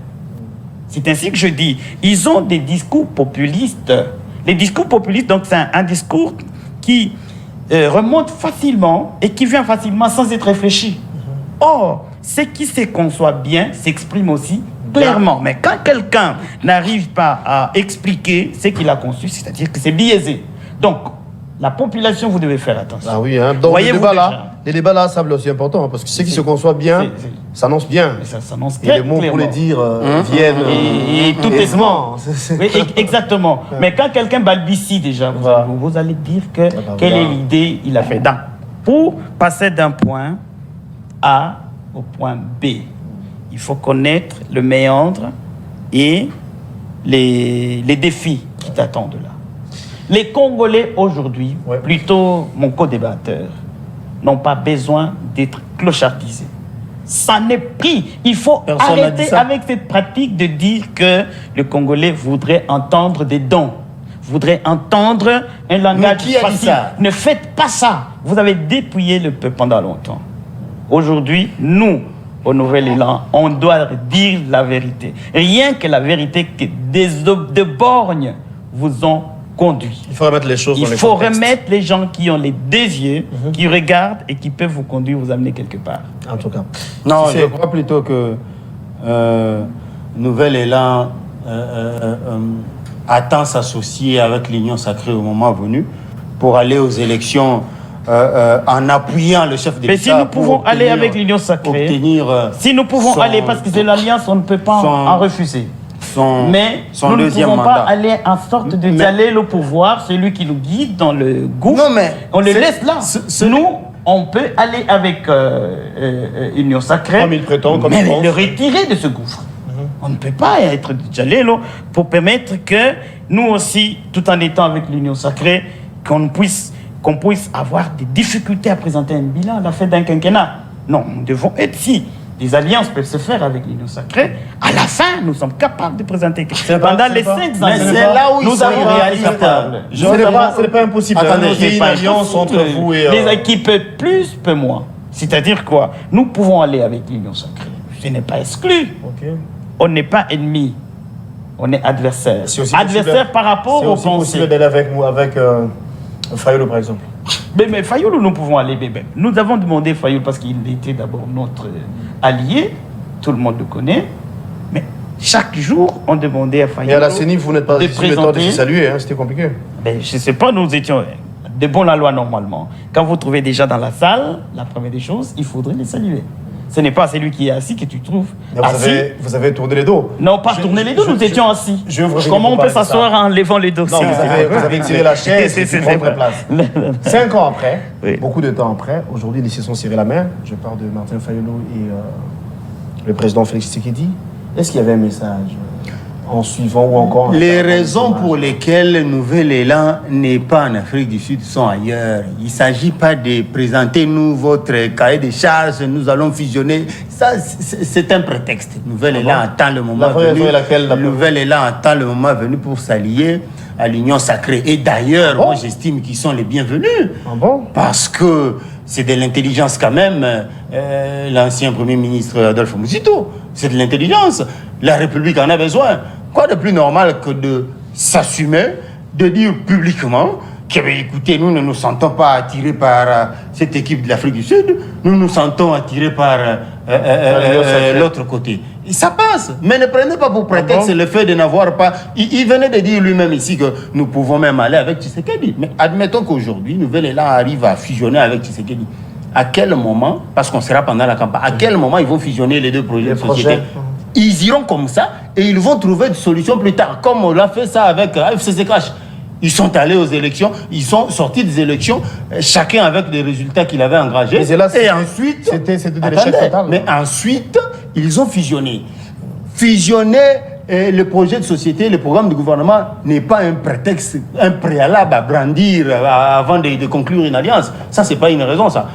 C'est ainsi que je dis, ils ont des discours populistes. Les discours populistes, donc c'est un discours qui remonte facilement et qui vient facilement sans être réfléchi. Or, ce qui se conçoit bien s'exprime aussi clairement. Mais quand quelqu'un n'arrive pas à expliquer ce qu'il a conçu, c'est-à-dire que c'est biaisé. Donc, la population, vous devez faire attention. Ah oui, hein. Donc les débats là, ça c'est aussi important, hein, parce que ce qui se conçoit bien, s'annonce bien. Ça s'annonce et les mots pour les dire viennent et tout est aisément. Oui, exactement. Mais quand quelqu'un balbutie déjà, vous allez dire que quelle est l'idée il a fait. Donc, pour passer d'un point A au point B, il faut connaître le méandre et les défis qui t'attendent là. Les Congolais aujourd'hui, plutôt mon co-débatteur, n'ont pas besoin d'être clochardisés. Ça n'est pris. Il faut arrêter avec cette pratique de dire que le Congolais voudrait entendre des dons, voudrait entendre un langage facile. Ne faites pas ça. Vous avez dépouillé le peuple pendant longtemps. Aujourd'hui, nous, au Nouvel Élan, on doit dire la vérité. Rien que la vérité que des borgnes vous ont conduit. Il faut remettre les choses dans les contextes. Il faut remettre les gens qui ont les deux yeux, qui regardent et qui peuvent vous conduire, vous amener quelque part. En tout cas. Non, je crois plutôt que Nouvel Élan attend s'associer avec l'Union Sacrée au moment venu pour aller aux élections en appuyant le chef d'État. Mais si nous pouvons aller avec l'Union Sacrée, si nous pouvons aller, parce que c'est l'alliance, on ne peut pas en refuser. Mais nous ne pouvons pas aller en sorte de dialogue au pouvoir, celui qui nous guide dans le gouffre. On le laisse là. Nous, on peut aller avec Union Sacrée, mais le retirer de ce gouffre. On ne peut pas être dialogue pour permettre que nous aussi, tout en étant avec l'Union Sacrée, qu'on puisse avoir des difficultés à présenter un bilan à la fin d'un quinquennat. Non, nous devons être si. Les alliances peuvent se faire avec l'Union Sacrée. À la fin, nous sommes capables de présenter quelque chose. Pendant les 5 ans, c'est là où nous avons réalisable. Ce n'est pas impossible. Attendez, il y a une alliance entre vous et... Les équipes plus, peu moins. C'est-à-dire quoi? Nous pouvons aller avec l'Union Sacrée. Ce n'est pas exclu. On n'est pas ennemi. On est adversaire. Adversaire par rapport aux pensées. C'est aussi possible d'aller avec Fayolo, par exemple. Mais Fayolo, nous pouvons aller. Nous avons demandé Fayolo parce qu'il était d'abord notre allié. Tout le monde le connaît. Mais chaque jour, on demandait à Fayolo. Et à la CENI, vous n'êtes pas de se saluer, hein, c'était compliqué. Je ne sais pas, nous étions de bon la loi normalement. Quand vous trouvez déjà dans la salle, la première des choses, il faudrait les saluer. Ce n'est pas celui qui est assis que tu trouves assis. Vous avez tourné les dos. Non, pas tourné les dos, nous étions assis. Comment on peut s'asseoir en levant les dos? Non, vous avez tiré la chaise et pris votre place. 5 ans après, beaucoup de temps après, aujourd'hui, ils se sont serrés la main. Je parle de Martin Fayolo et le président Félix Tshisekedi. Est-ce qu'il y avait un message en suivant ou encore... Les raisons pour lesquelles le Nouvel Élan n'est pas en Afrique du Sud sont ailleurs. Il ne s'agit pas de présenter nous votre cahier de charges, nous allons fusionner. Ça, c'est un prétexte. Nouvel Élan attend le moment venu. Nouvel Élan attend le moment venu pour s'allier à l'Union Sacrée. Et d'ailleurs, moi j'estime qu'ils sont les bienvenus. Parce que c'est de l'intelligence quand même. L'ancien Premier ministre Adolphe Muzito, c'est de l'intelligence. La République en a besoin. Quoi de plus normal que de s'assumer, de dire publiquement que, écoutez, nous ne nous sentons pas attirés par cette équipe de l'Afrique du Sud, nous nous sentons attirés par l'autre côté. Et ça passe. Mais ne prenez pas pour prétexte le fait de n'avoir pas... Il venait de dire lui-même ici que nous pouvons même aller avec Tshisekedi. Mais admettons qu'aujourd'hui, Nouvel Élan arrive à fusionner avec Tshisekedi. À quel moment, parce qu'on sera pendant la campagne, à quel moment ils vont fusionner les deux projets de société? Ils iront comme ça et ils vont trouver des solutions plus tard, comme on l'a fait ça avec FCCH. Ils sont allés aux élections, ils sont sortis des élections, chacun avec les résultats qu'il avait engagés. Et ensuite, mais ensuite, ils ont fusionné. Fusionner le projet de société, le programme de gouvernement n'est pas un prétexte, un préalable à brandir avant de conclure une alliance. Ça, c'est pas une raison, ça.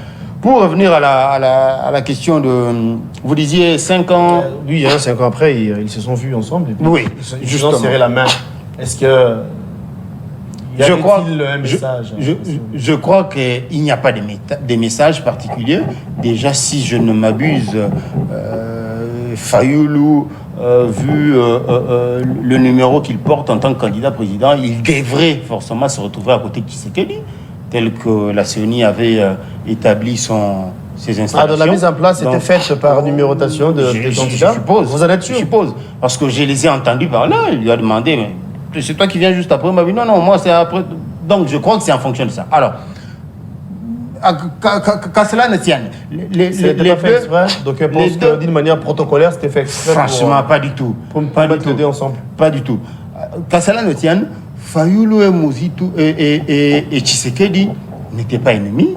Pour revenir à la question de... Vous disiez 5 ans... Oui, 5 ans après, ils se sont vus ensemble. Et puis Oui, ils se justement. sont serré la main. Est-ce que... Je crois, un message je crois qu'il n'y a pas de messages particuliers. Déjà, si je ne m'abuse, Fayoulou, vu le numéro qu'il porte en tant que candidat président, il devrait forcément se retrouver à côté de Tshisekedi, tel que la CENI avait établi ses installations. donc la mise en place était faite par numérotation des candidats. Je suppose. Vous en êtes sûr? Je suppose. Parce que je les ai entendus par là. Il lui a demandé, mais c'est toi qui viens juste après. Il m'a dit, non, moi c'est après. Donc je crois que c'est en fonction de ça. Alors, qu'à cela ne tienne. C'était pas fait exprès. Donc je pense que d'une manière protocolaire, c'était fait exprès. Franchement, pas du tout. Pour Pas mettre du les tout. deux ensemble. Pas du tout. Qu'à cela ne tienne, Fayoulou et Mozitu et Tshisekedi n'étaient pas ennemis.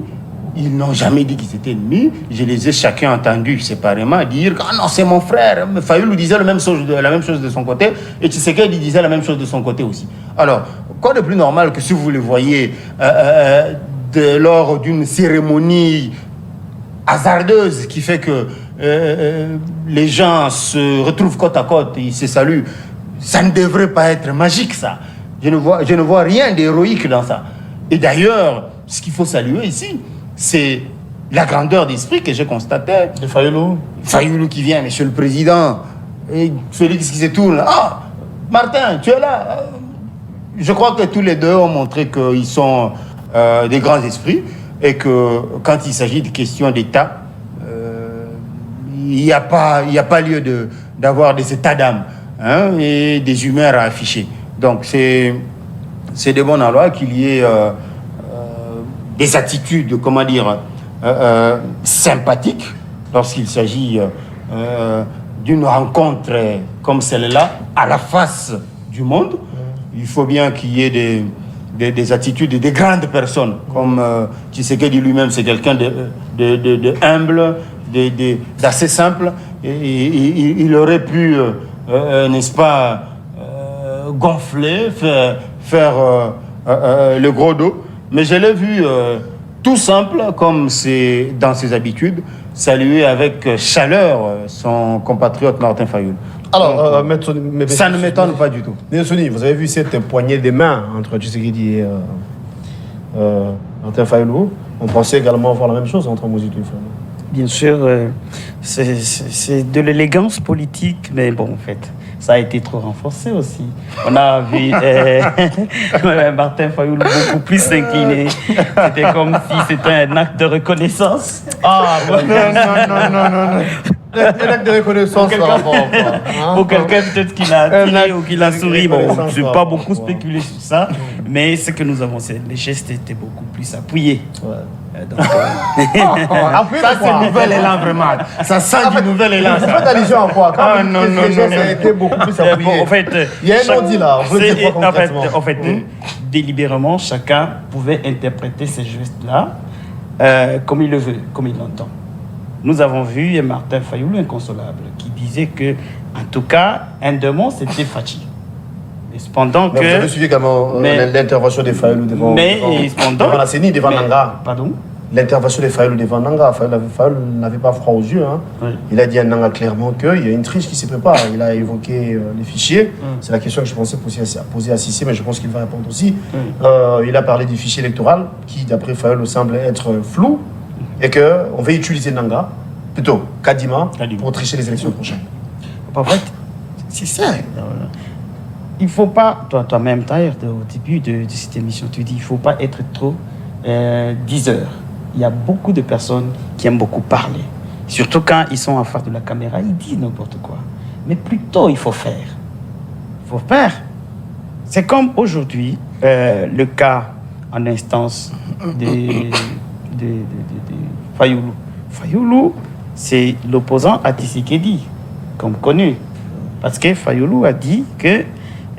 Ils n'ont jamais dit qu'ils étaient ennemis. Je les ai chacun entendus séparément dire « Ah non, c'est mon frère ». Fayoulou disait la même chose de son côté et Tshisekedi disait la même chose de son côté aussi. Alors, quoi de plus normal que si vous les voyez lors d'une cérémonie hasardeuse qui fait que les gens se retrouvent côte à côte et ils se saluent. Ça ne devrait pas être magique, ça. Je ne vois rien d'héroïque dans ça. Et d'ailleurs, ce qu'il faut saluer ici, c'est la grandeur d'esprit que j'ai constaté. De Fayoulou. Fayoulou qui vient, monsieur le président, et Félix qui se tourne. Ah, Martin, tu es là. Je crois que tous les deux ont montré qu'ils sont des grands esprits et que quand il s'agit de questions d'État, il n'y a pas lieu d'avoir des états d'âme et des humeurs à afficher. Donc c'est de bon aloi qu'il y ait des attitudes, comment dire, sympathiques lorsqu'il s'agit d'une rencontre comme celle-là à la face du monde. Il faut bien qu'il y ait des attitudes de grandes personnes, comme Tshisekedi lui-même, c'est quelqu'un de humble, d'assez simple, et il aurait pu, n'est-ce pas, gonfler, faire le gros dos, mais je l'ai vu tout simple, comme c'est dans ses habitudes, saluer avec chaleur son compatriote Martin Fayoulou. Alors, ça ne m'étonne pas du tout. Nélson, vous avez vu cette poignée des mains entre Tshisekedi et Martin Fayoulou. On pensait également voir la même chose entre Mozitu et Fayoulou. Bien sûr, c'est de l'élégance politique, mais bon, en fait, ça a été trop renforcé aussi. On a vu Martin Fayoulou beaucoup plus s'incliner. C'était comme si c'était un acte de reconnaissance. Ah, non. Un acte de reconnaissance par rapport à quoi, pour quelqu'un peut-être qui l'a tiré ou qui l'a souri. Bon, je ne vais pas beaucoup spéculer spéculer sur ça, mais ce que nous avons, c'est les gestes étaient beaucoup plus appuyés. Ouais. Donc, Ça, c'est un nouvel élan, vraiment. Ça sent du nouvel élan. Vous faites allusion à quoi? Quand non, ça a été beaucoup plus appuyé. bon, en fait, il y a un non-dit là. Vous le dites pas concrètement. En fait, délibérément, chacun pouvait interpréter ces gestes-là comme il le veut, comme il l'entend. Nous avons vu Martin Fayoulou inconsolable qui disait que, en tout cas, un démon, c'était Fachi. Cependant mais que... vous avez suivi également l'intervention des Fayoulou devant la CENI, devant Nanga. Pardon? L'intervention des Fayoulou devant Nanga. Fayoulou n'avait pas froid aux yeux. Hein. Oui. Il a dit à Nanga clairement qu'il y a une triche qui se prépare. Il a évoqué les fichiers. C'est la question que je pensais poser à Cissé, mais je pense qu'il va répondre aussi. Il a parlé du fichier électoral qui, d'après Fayoulou, semble être flou et qu'on va utiliser Nanga, plutôt Kadima, pour tricher les élections prochaines. En fait, c'est ça. Il ne faut pas, toi-même, Tahir, au début de cette émission, tu dis qu'il ne faut pas être trop 10 heures. Il y a beaucoup de personnes qui aiment beaucoup parler. Surtout quand ils sont en face de la caméra, ils disent n'importe quoi. Mais plutôt, il faut faire. Il faut faire. C'est comme aujourd'hui, le cas en instance de Fayoulou. Fayoulou, c'est l'opposant à Tshisekedi, comme connu. Parce que Fayoulou a dit que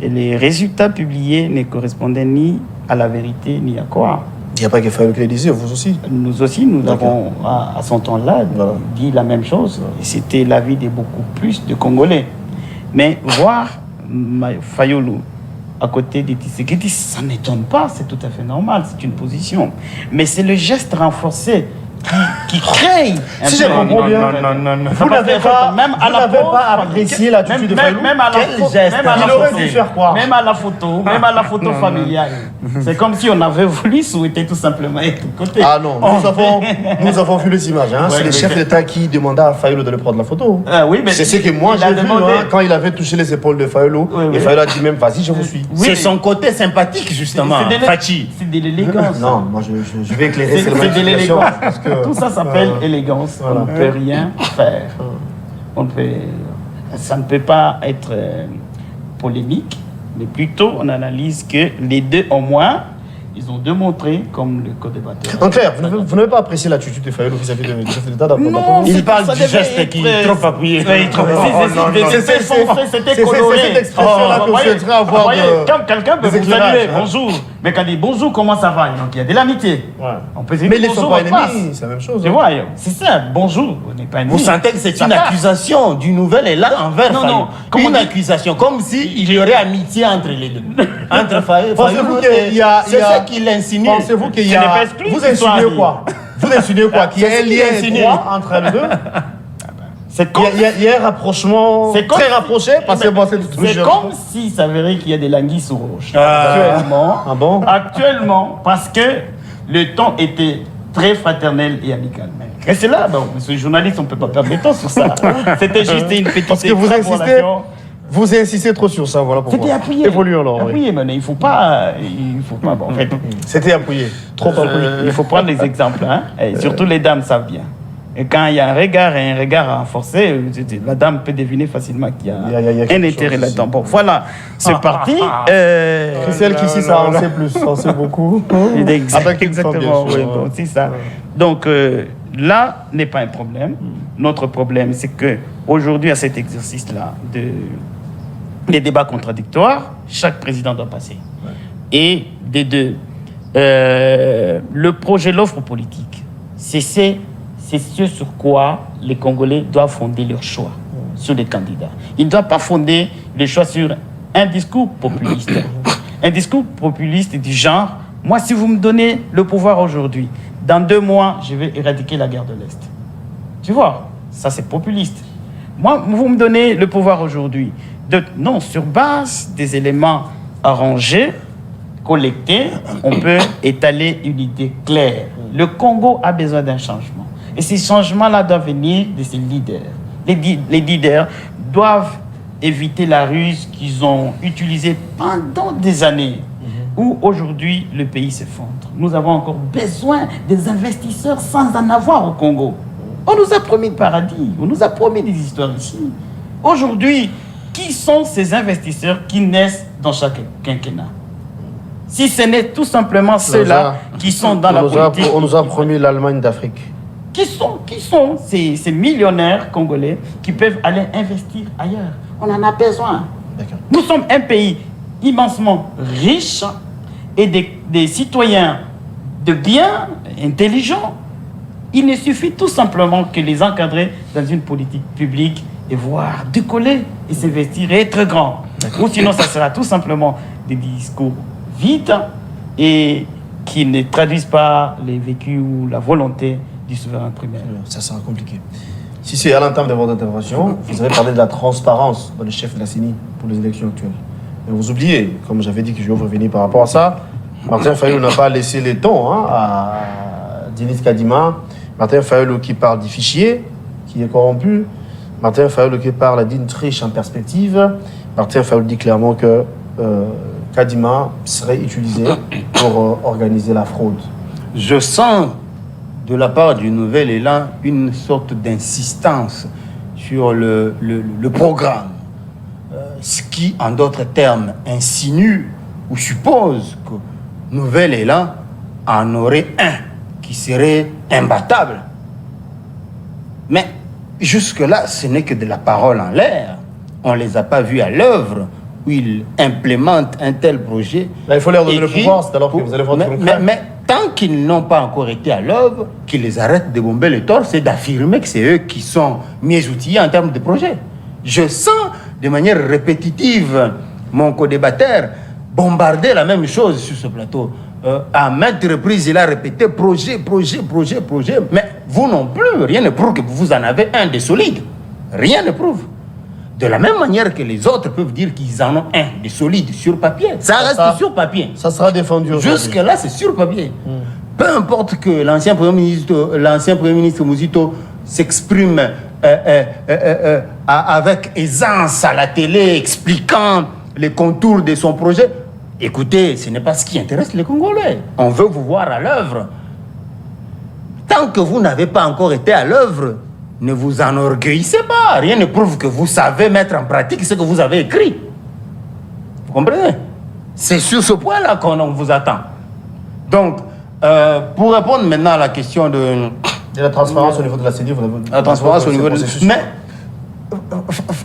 les résultats publiés ne correspondaient ni à la vérité, ni à quoi. Il n'y a pas que Fayoulou qui le disait, vous aussi? Nous aussi, nous avons, à son temps-là, dit la même chose. Et c'était l'avis de beaucoup plus de Congolais. Mais voir Fayoulou à côté de Tshisekedi, ça n'étonne pas, c'est tout à fait normal, c'est une position. Mais c'est le geste renforcé qui crée. Si j'ai compris bien, vous n'avez pas apprécié l'attitude de Fayoulou. Même à la Il aurait dû faire quoi? Même à la photo familiale. C'est comme si on avait voulu souhaiter tout simplement être côté. Ah non, nous avons vu les images. Hein. C'est le chef d'État qui demandait à Fayoulou de le prendre la photo. Oui, mais c'est ce que moi j'ai vu quand il avait touché les épaules de Fayoulou. Et Fayoulou a dit même, vas-y, je vous suis. C'est son côté sympathique, justement, Fachi. C'est de l'élégance. Non, moi je vais éclairer c'est de l'élégance. Que... Tout ça s'appelle élégance. Voilà. On ne peut rien faire. Ça ne peut pas être polémique, mais plutôt on analyse que les deux au moins, ils ont démontré, comme le co-débatteur. En clair, vous n'avez pas apprécié l'attitude de Fayoulou vis-à-vis de chef d'État d'abord? Non, il parle du geste qui est trop appuyé. C'était coloré. C'est cette expression-là que vous souhaiterez avoir de... Quand quelqu'un peut vous saluer, bonjour. Mais quand il dit bonjour, comment ça va? Donc il y a de l'amitié. On peut dire mais ils ne sont pas ennemis, c'est la même chose. Tu vois, c'est ça, bonjour, on n'est pas ennemis. Vous sentez que c'est une accusation du nouvel élan envers Fayoulou. Une accusation, comme s'il y aurait amitié entre les deux. Entre Fayoulou et... C'est ça qu'il insinue. Pensez-vous qu'il y a... Vous insinuez quoi? Vous insinuez quoi? Qu'il y a un lien étroit entre les deux? Il y a un rapprochement très rapproché parce que c'est comme s'il s'avérait qu'il y a des languilles sous roche. Actuellement, parce que le temps était très fraternel et amical. Et c'est là, monsieur le journaliste, on ne peut pas perdre de temps sur ça. C'était juste une petite... Parce que vous insistez trop sur ça, voilà pourquoi. C'était appuyé. Évoluons alors. Appuyé, mais il ne faut pas... en fait, c'était appuyé. Trop appuyé. Il faut prendre les exemples. Hein, et surtout les dames savent bien. Et quand il y a un regard renforcé, la dame peut deviner facilement qu'il y a un intérêt là-dedans. Bon, voilà, c'est parti. C'est celle qui ici, ça en sait plus, ça en sait beaucoup. Exactement, oui, bon, c'est ça. Donc là n'est pas un problème. Notre problème, c'est qu'aujourd'hui, à cet exercice-là, des débats contradictoires, chaque président doit passer. Et des deux, le projet, l'offre politique, c'est ce sur quoi les Congolais doivent fonder leur choix sur les candidats. Ils ne doivent pas fonder le choix sur un discours populiste. Un discours populiste du genre, moi, si vous me donnez le pouvoir aujourd'hui, dans 2 mois, je vais éradiquer la guerre de l'Est. Tu vois, ça c'est populiste. Moi, vous me donnez le pouvoir aujourd'hui. Non, sur base des éléments arrangés, collectés, on peut étaler une idée claire. Le Congo a besoin d'un changement. Et ces changements-là doivent venir de ses leaders. Les leaders doivent éviter la ruse qu'ils ont utilisée pendant des années, où aujourd'hui le pays s'effondre. Nous avons encore besoin des investisseurs sans en avoir au Congo. On nous a promis le paradis, on nous a promis des histoires ici. Aujourd'hui, qui sont ces investisseurs qui naissent dans chaque quinquennat? Si ce n'est tout simplement ceux-là qui sont dans la politique. On nous a promis l'Allemagne d'Afrique. Qui sont ces millionnaires congolais qui peuvent aller investir ailleurs? On en a besoin. Nous sommes un pays immensement riche et des citoyens de bien, intelligents. Il ne suffit tout simplement que les encadrer dans une politique publique et voir décoller et s'investir et être grand. Ou sinon, ça sera tout simplement des discours vides et qui ne traduisent pas les vécus ou la volonté du souverain primaire. Ça sera compliqué. Si c'est à l'entame de votre intervention, vous avez parlé de la transparence dans le chef de la CENI pour les élections actuelles. Mais vous oubliez, comme j'avais dit que je vais revenir par rapport à ça, Martin Fayoulou n'a pas laissé les temps à Denis Kadima. Martin Fayoulou qui parle du fichier, qui est corrompu. Martin Fayoulou qui parle d'une triche en perspective. Martin Fayoulou dit clairement que Kadima serait utilisé pour organiser la fraude. Je sens de la part du nouvel élan une sorte d'insistance sur le programme, ce qui, en d'autres termes, insinue ou suppose que nouvel élan en aurait un qui serait imbattable. Mais jusque-là, ce n'est que de la parole en l'air. On ne les a pas vus à l'œuvre où ils implémentent un tel projet. Là, il faut leur donner le pouvoir, c'est alors que vous allez voir du concret. Mais tant qu'ils n'ont pas encore été à l'œuvre, qu'ils les arrêtent de bomber le torse et d'affirmer que c'est eux qui sont mieux outillés en termes de projet. Je sens de manière répétitive mon co-débatteur bombarder la même chose sur ce plateau. à maintes reprises, il a répété projet. Mais vous non plus, rien ne prouve que vous en avez un de solide. Rien ne prouve. De la même manière que les autres peuvent dire qu'ils en ont un de solide sur papier. Ça reste sur papier. Ça sera défendu aujourd'hui. Jusque-là, c'est sur papier. Peu importe que l'ancien Premier ministre Mouzito s'exprime avec aisance à la télé, expliquant les contours de son projet. Écoutez, ce n'est pas ce qui intéresse les Congolais. On veut vous voir à l'œuvre. Tant que vous n'avez pas encore été à l'œuvre, ne vous enorgueillissez pas. Rien ne prouve que vous savez mettre en pratique ce que vous avez écrit. Vous comprenez? C'est sur ce point-là qu'on vous attend. Donc, pour répondre maintenant à la question de la transparence au niveau de la CENI, vous avez... La transparence au niveau de... Mais,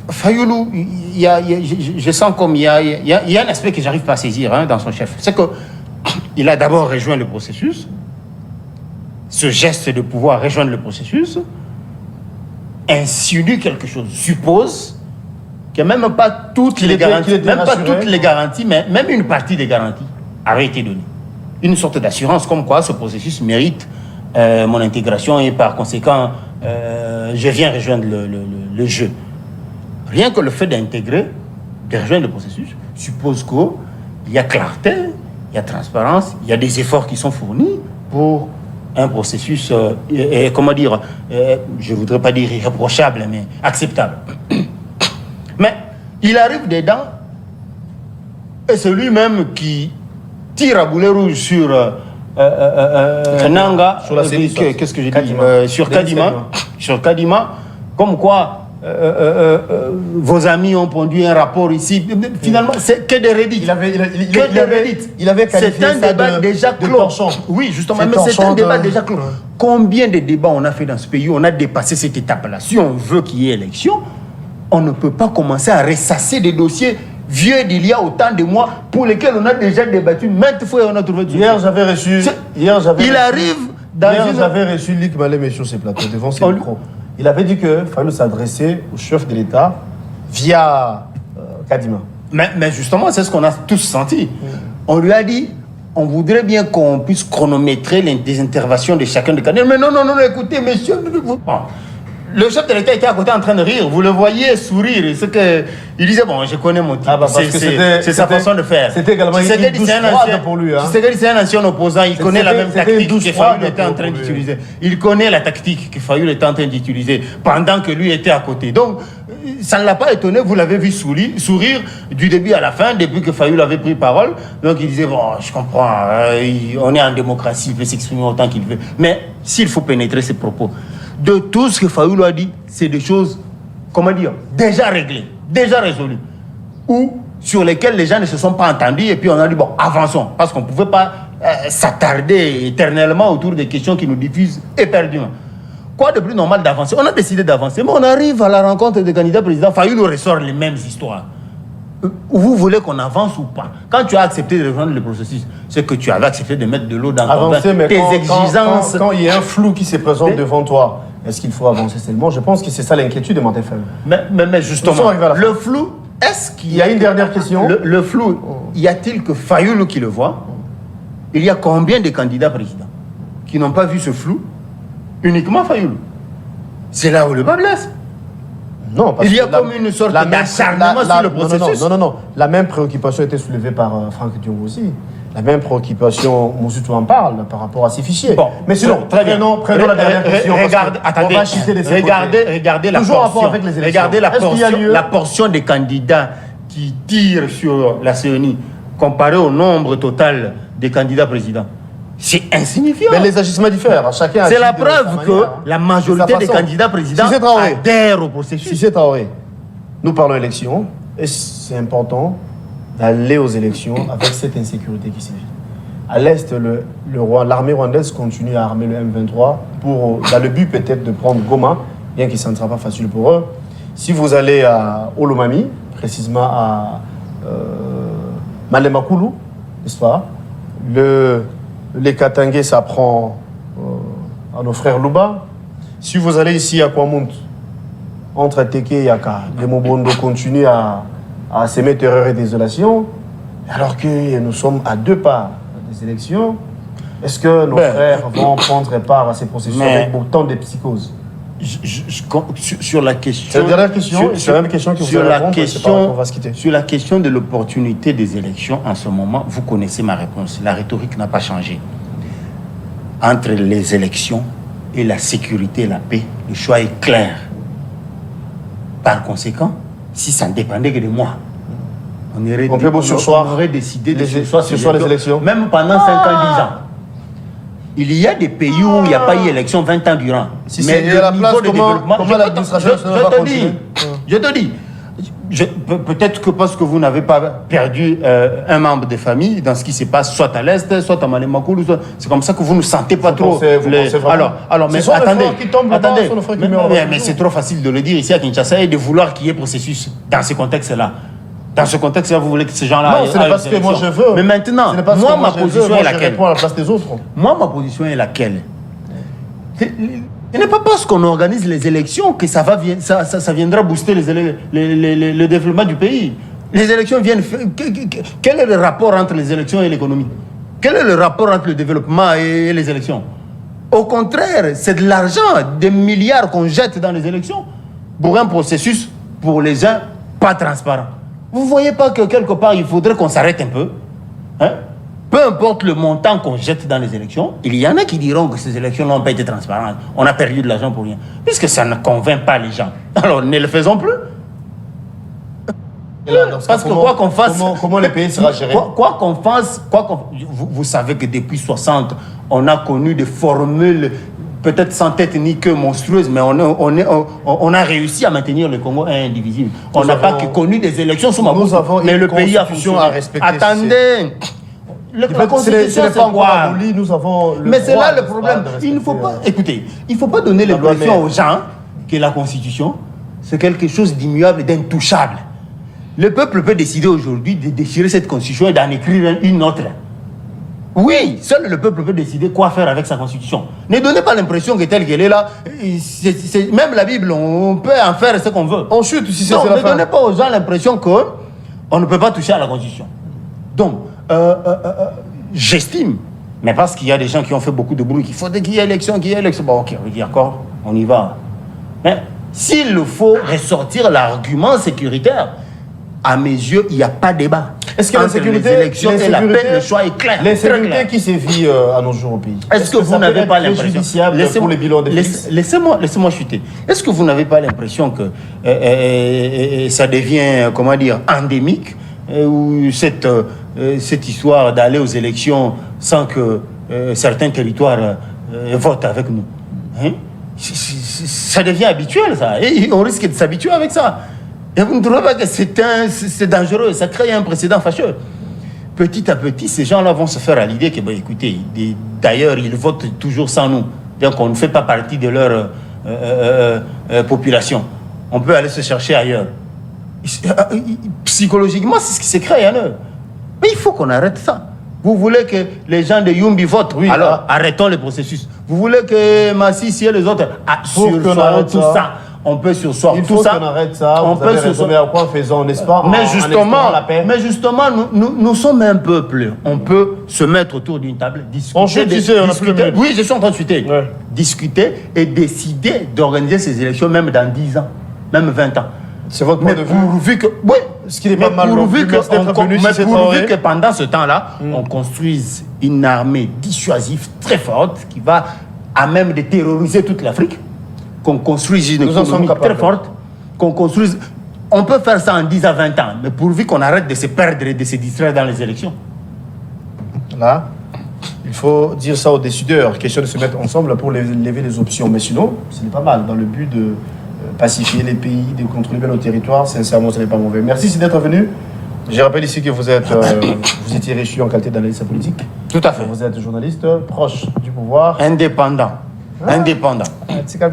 Fayoulou, je sens comme il y a un aspect que j'arrive pas à saisir dans son chef. C'est qu'il a d'abord rejoint le processus. Ce geste de pouvoir rejoindre le processus insinue quelque chose, suppose que même pas toutes les garanties, mais même une partie des garanties avait été donnée. Une sorte d'assurance comme quoi ce processus mérite mon intégration et par conséquent, je viens rejoindre le jeu. Rien que le fait d'intégrer, de rejoindre le processus, suppose qu'il y a clarté, il y a transparence, il y a des efforts qui sont fournis pour un processus, comment dire, je ne voudrais pas dire irréprochable, mais acceptable. Mais il arrive dedans, et c'est lui-même qui tire à boulet rouge sur Nanga, sur la série, qu'est-ce que j'ai dit Kadima. Sur Kadima, comme quoi vos amis ont pondu un rapport ici. Finalement, c'est que des rédits. Il avait qualifié c'est un ça débat déjà de clos. torchon. Oui, justement, mais c'est un débat déjà clos. Combien de débats on a fait dans ce pays? On a dépassé cette étape-là. Si on veut qu'il y ait élection, on ne peut pas commencer à ressasser des dossiers vieux d'il y a autant de mois pour lesquels on a déjà débattu maintes fois et on a trouvé du Hier, j'avais reçu Luc Malem sur ces plateaux, devant ses micros. Il avait dit qu'il fallait s'adresser au chef de l'État via Kadima. Mais justement, c'est ce qu'on a tous senti. On lui a dit, on voudrait bien qu'on puisse chronométrer les interventions de chacun des candidats. Mais non, écoutez, monsieur... Bon. Le chef de l'État était à côté en train de rire. Vous le voyez sourire. Il disait, bon, je connais mon type. C'est sa façon de faire. C'était également une douce froide pour lui. C'est un ancien opposant. Il connaît la même tactique que Fayoul était en train d'utiliser. Il connaît la tactique que Fayoul était en train d'utiliser pendant que lui était à côté. Donc, ça ne l'a pas étonné. Vous l'avez vu sourire du début à la fin, depuis que Fayoul avait pris parole. Donc, il disait, bon, je comprends. On est en démocratie. Il peut s'exprimer autant qu'il veut. Mais s'il faut pénétrer ses propos, de tout ce que Fayoul a dit, c'est des choses, comment dire, déjà réglées, déjà résolues, ou sur lesquelles les gens ne se sont pas entendus, et puis on a dit, bon, avançons, parce qu'on ne pouvait pas s'attarder éternellement autour des questions qui nous diffusent éperdument. Quoi de plus normal d'avancer? On a décidé d'avancer, mais on arrive à la rencontre des candidats présidents, Fayoul nous ressort les mêmes histoires. Vous voulez qu'on avance ou pas? Quand tu as accepté de rejoindre le processus, c'est que tu avais accepté de mettre de l'eau dans avancer, mais tes exigences. Quand il y a un flou qui se présente devant toi, est-ce qu'il faut avancer seulement? Je pense que c'est ça l'inquiétude de Montefeuille. Mais justement, le flou, est-ce qu'il y a une dernière question? Le flou, y a-t-il que Fayoul qui le voit? Il y a combien de candidats présidents qui n'ont pas vu ce flou? Uniquement Fayoul. C'est là où le bas blesse. Non, parce il y a comme une sorte d'acharnement sur le processus. Non. La même préoccupation était soulevée par Franck Diongo aussi. La même préoccupation, Moussutou en parle par rapport à ces fichiers. Bon, mais sinon, prenons la dernière question. Regardez la portion des candidats qui tirent sur la CENI comparé au nombre total des candidats présidents. C'est insignifiant. Mais les agissements diffèrent. C'est la preuve que la majorité des candidats présidents adhèrent au processus. Si c'est Traoré, nous parlons élection, et c'est important d'aller aux élections avec cette insécurité qui sévit. À l'Est, l'armée rwandaise continue à armer le M23 dans le but peut-être de prendre Goma, bien que ça ne sera pas facile pour eux. Si vous allez à Olomami, précisément à Malemakulu, n'est-ce pas? Les Katangais, ça prend à nos frères Luba. Si vous allez ici à Kwamount, entre Teke et Yaka, les Mobondo continuent à s'émettre terreur et désolation, alors que nous sommes à 2 pas des élections. Est-ce que nos frères vont prendre part à ces processus avec autant de psychose? Sur la question... C'est la dernière question, c'est la même question que vous allez répondre, on va se quitter. Sur la question de l'opportunité des élections, en ce moment, vous connaissez ma réponse. La rhétorique n'a pas changé. Entre les élections et la sécurité et la paix, le choix est clair. Par conséquent, si ça ne dépendait que de moi, on aurait décidé de sursoir les élections. Même pendant 5 ans, 10 ans. Il y a des pays où il n'y a pas eu élection 20 ans durant. Si c'est la place, comment l'administration va continuer? Je te dis, peut-être que parce que vous n'avez pas perdu un membre de famille dans ce qui se passe soit à l'Est, soit à Malemakoulou, c'est comme ça que vous ne sentez pas trop. Alors, mais attendez, mais c'est trop facile de le dire ici à Kinshasa et de vouloir qu'il y ait processus dans ce contexte-là. Dans ce contexte-là, vous voulez que ces gens-là... Non, ce n'est pas ce que moi je veux. Mais maintenant, moi, ma position est laquelle? Je réponds à la place des autres. Moi, ma position est laquelle? Ce n'est pas parce qu'on organise les élections que ça viendra booster le développement du pays. Les élections viennent... Quel est le rapport entre les élections et l'économie? Quel est le rapport entre le développement et les élections? Au contraire, c'est de l'argent, des milliards qu'on jette dans les élections pour un processus, pour les uns, pas transparent. Vous ne voyez pas que quelque part, il faudrait qu'on s'arrête un peu, hein? Peu importe le montant qu'on jette dans les élections, il y en a qui diront que ces élections n'ont pas été transparentes. On a perdu de l'argent pour rien. Puisque ça ne convainc pas les gens. Alors, ne le faisons plus. Parce que quoi qu'on fasse... Comment le pays sera géré? Quoi qu'on fasse... Vous savez que depuis 60, on a connu des formules... peut-être sans tête ni queue monstrueuse, mais on a réussi à maintenir le Congo indivisible. On n'a pas connu des élections sous ma bouche, mais le pays a fonctionné. Attendez, la constitution, c'est quoi? Nous avons mais c'est là le problème. Il ne faut pas, écoutez, il ne faut pas donner l'impression aux gens que la constitution, c'est quelque chose d'immuable et d'intouchable. Le peuple peut décider aujourd'hui de déchirer cette constitution et d'en écrire une autre. Oui, seul le peuple peut décider quoi faire avec sa constitution. Ne donnez pas l'impression que telle qu'elle est là, même la Bible, on peut en faire ce qu'on veut. On chute si c'est la fin. Ne donnez pas aux gens l'impression qu'on ne peut pas toucher à la constitution. Donc, j'estime, mais parce qu'il y a des gens qui ont fait beaucoup de bruit, qu'il faut qu'il y ait élection, Bon, ok, on dit d'accord, on y va. Mais s'il faut ressortir l'argument sécuritaire, à mes yeux, il n'y a pas de débat. Est-ce que la sécurité, les élections et la paix, le choix est clair. L'insécurité qui sévit à nos jours au pays. Est-ce que vous n'avez pas l'impression... pour les bilans des Laissez-moi chuter. Est-ce que vous n'avez pas l'impression que ça devient, comment dire, endémique, ou cette histoire d'aller aux élections sans que certains territoires votent avec nous, hein? Ça devient habituel, ça. Et on risque de s'habituer avec ça. Et vous ne trouvez pas que c'est dangereux, ça crée un précédent fâcheux. Petit à petit, ces gens-là vont se faire à l'idée que, écoutez, d'ailleurs, ils votent toujours sans nous. Donc, on ne fait pas partie de leur population. On peut aller se chercher ailleurs. Psychologiquement, c'est ce qui se crée en eux. Mais il faut qu'on arrête ça. Vous voulez que les gens de Yumbi votent? Oui, alors arrêtons le processus. Vous voulez que Massissi et les autres sursoient tout ça? On peut sursoir tout ça. Il faut qu'on arrête ça. On peut sursoir. À quoi en faisant, n'est-ce pas? Mais justement, nous sommes un peuple. On peut se mettre autour d'une table, discuter. On chute, discuter. Oui, je suis en train de chuter. Ouais. Discuter et décider d'organiser ces élections même dans 10 ans, même 20 ans. C'est votre point de vue. Pourvu que, oui, ce qui n'est pas mal. Pourvu que pendant ce temps-là, on construise une armée dissuasive très forte qui va à même de terroriser toute l'Afrique. Qu'on construise une économie très forte, qu'on construise... On peut faire ça en 10 à 20 ans, mais pourvu qu'on arrête de se perdre et de se distraire dans les élections. Là, il faut dire ça aux décideurs, question de se mettre ensemble pour lever les options. Mais sinon, ce n'est pas mal, dans le but de pacifier les pays, de contrôler bien nos territoires. Sincèrement, ce n'est pas mauvais. Merci d'être venu. Je rappelle ici que vous étiez reçu en qualité d'analyste politique. Tout à fait. Vous êtes journaliste proche du pouvoir. Indépendant. Indépendant.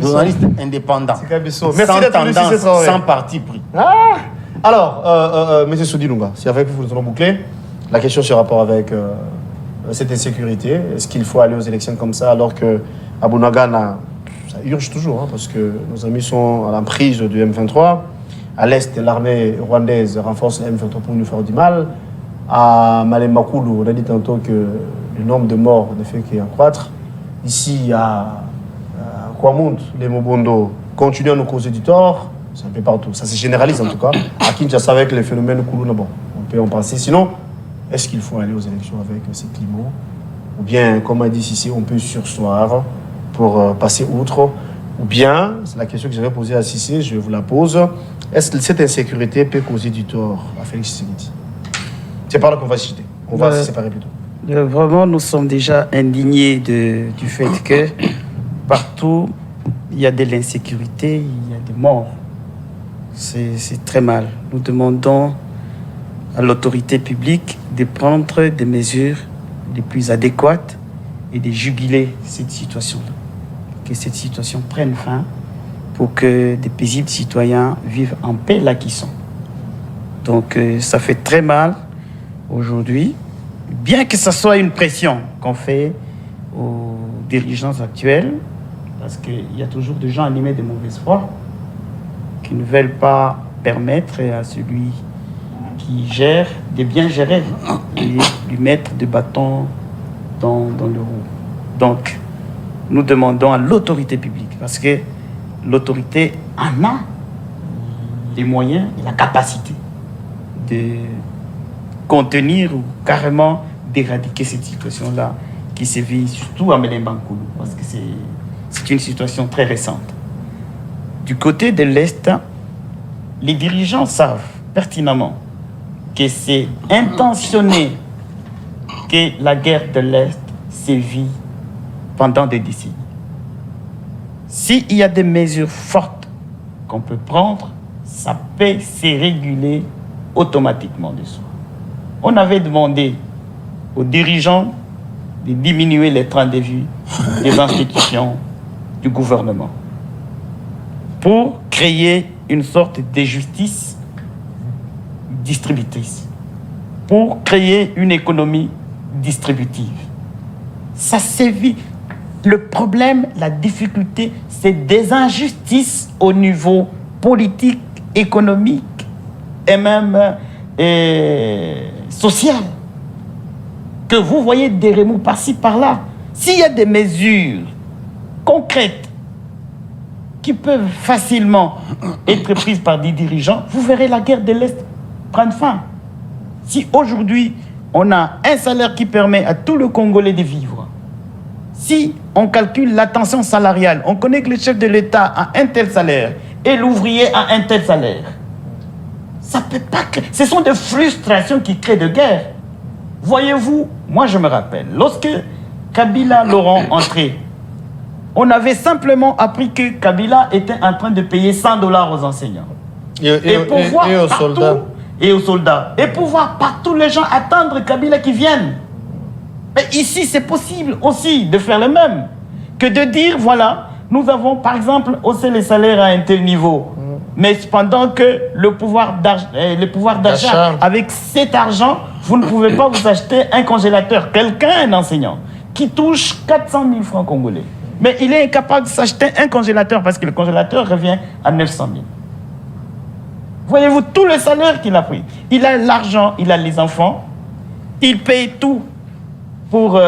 Journaliste indépendant. Merci sans tendance, sans parti pris. Alors, M. Soudilunga, c'est avec vous que nous allons boucler. La question sur rapport avec cette insécurité. Est-ce qu'il faut aller aux élections comme ça alors que à Bunagana, ça urge toujours, hein, parce que nos amis sont à l'emprise du M23. À l'est, l'armée rwandaise renforce le M23 pour nous faire du mal. À Malemakoulou, on a dit tantôt que le nombre de morts ne fait qu'accroître. Ici, à Kwamount, les Mobondo continuent à nous causer du tort. C'est un peu partout. Ça se généralise en tout cas. À Kinshasa, avec les phénomènes Koulouna, bon, on peut en passer. Sinon, est-ce qu'il faut aller aux élections avec ces climats? Ou bien, comme a dit Cissé, on peut sursoir pour passer outre? Ou bien, c'est la question que j'avais posée à Cissé, je vous la pose. Est-ce que cette insécurité peut causer du tort à Félix Tshisekedi? C'est par là qu'on va citer. On va se séparer plutôt. Vraiment, nous sommes déjà indignés du fait que partout, il y a de l'insécurité, il y a des morts. C'est très mal. Nous demandons à l'autorité publique de prendre des mesures les plus adéquates et de juguler cette situation-là. Que cette situation prenne fin pour que des paisibles citoyens vivent en paix là qu'ils sont. Donc ça fait très mal aujourd'hui, bien que ce soit une pression qu'on fait aux dirigeants actuels, parce qu'il y a toujours des gens animés de mauvaise foi qui ne veulent pas permettre à celui qui gère de bien gérer et lui mettre des bâtons dans le roue. Donc, nous demandons à l'autorité publique, parce que l'autorité en a les moyens et la capacité de contenir ou carrément d'éradiquer cette situation-là qui se vit surtout à Melembankoulou, parce que c'est une situation très récente. Du côté de l'Est, les dirigeants savent pertinemment que c'est intentionné que la guerre de l'Est sévit pendant des décennies. S'il y a des mesures fortes qu'on peut prendre, ça peut se réguler automatiquement de soi. On avait demandé aux dirigeants de diminuer les trains de vie des institutions du gouvernement pour créer une sorte de justice distributrice, pour créer une économie distributive. Ça sévit. Le problème, la difficulté, c'est des injustices au niveau politique, économique et même social. Que vous voyez des remous par-ci, par-là. S'il y a des mesures concrètes qui peuvent facilement être prises par des dirigeants, vous verrez la guerre de l'Est prendre fin. Si aujourd'hui, on a un salaire qui permet à tout le Congolais de vivre, si on calcule la tension salariale, on connaît que le chef de l'État a un tel salaire et l'ouvrier a un tel salaire, ça peut pas créer. Ce sont des frustrations qui créent de guerre. Voyez-vous, moi je me rappelle, lorsque Kabila Laurent entrait, on avait simplement appris que Kabila était en train de payer $100 aux enseignants. Et aux soldats. Et aux soldats. Et pour voir partout les gens attendre Kabila qui vienne. Mais ici, c'est possible aussi de faire le même. Que de dire, voilà, nous avons par exemple haussé les salaires à un tel niveau. Mais pendant que le pouvoir d'achat, avec cet argent, vous ne pouvez pas vous acheter un congélateur. Quelqu'un, un enseignant, qui touche 400 000 francs congolais. Mais il est incapable de s'acheter un congélateur parce que le congélateur revient à 900 000. Voyez-vous tout le salaire qu'il a pris. Il a l'argent, il a les enfants, il paye tout pour...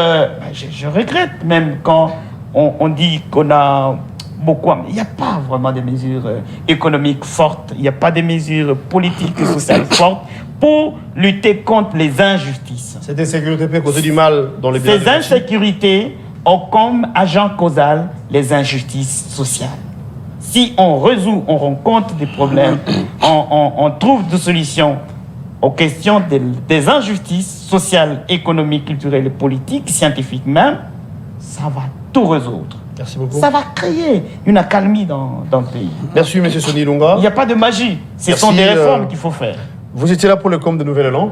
je regrette même quand on dit qu'on a beaucoup... Mais il n'y a pas vraiment de mesures économiques fortes, il n'y a pas de mesures politiques et sociales fortes pour lutter contre les injustices. Cette insécurité peut causer du mal dans les biens. Ces insécurités ont comme agent causal les injustices sociales. Si on résout, on rencontre des problèmes, on trouve des solutions aux questions des injustices sociales, économiques, culturelles, politiques, scientifiques même, ça va tout résoudre. Merci beaucoup. Ça va créer une accalmie dans le pays. Merci, M. Sonny Lunga. Il n'y a pas de magie. Ce sont des réformes qu'il faut faire. Vous étiez là pour le Com de Nouvelle-Élan.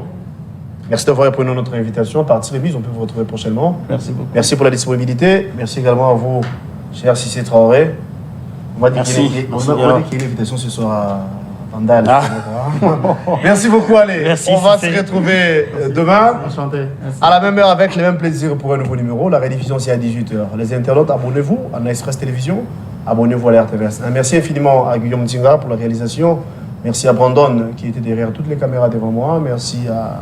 Merci d'avoir répondu à notre invitation. À partir de on peut vous retrouver prochainement. Merci beaucoup. Merci pour la disponibilité. Merci également à vous, cher Cissé Traoré. On m'a dit qu'il y a une invitation ce soir à Vandal. Merci beaucoup, allez. Merci, on va se retrouver demain. Enchanté. À la même heure, avec le même plaisir pour un nouveau numéro. La rediffusion, c'est à 18h. Les internautes, abonnez-vous à Express Télévision. Abonnez-vous à la RTVS. Merci infiniment à Guillaume Tinga pour la réalisation. Merci à Brandon qui était derrière toutes les caméras devant moi. Merci à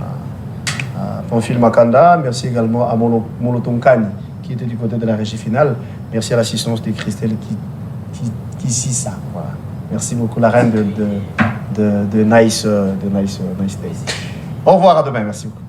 Pamphile Makanda. Merci également à Molotonkani qui était du côté de la régie finale. Merci à l'assistance de Christelle qui dit ça. Voilà. Merci beaucoup, la reine de Nice Days. Au revoir, à demain. Merci beaucoup.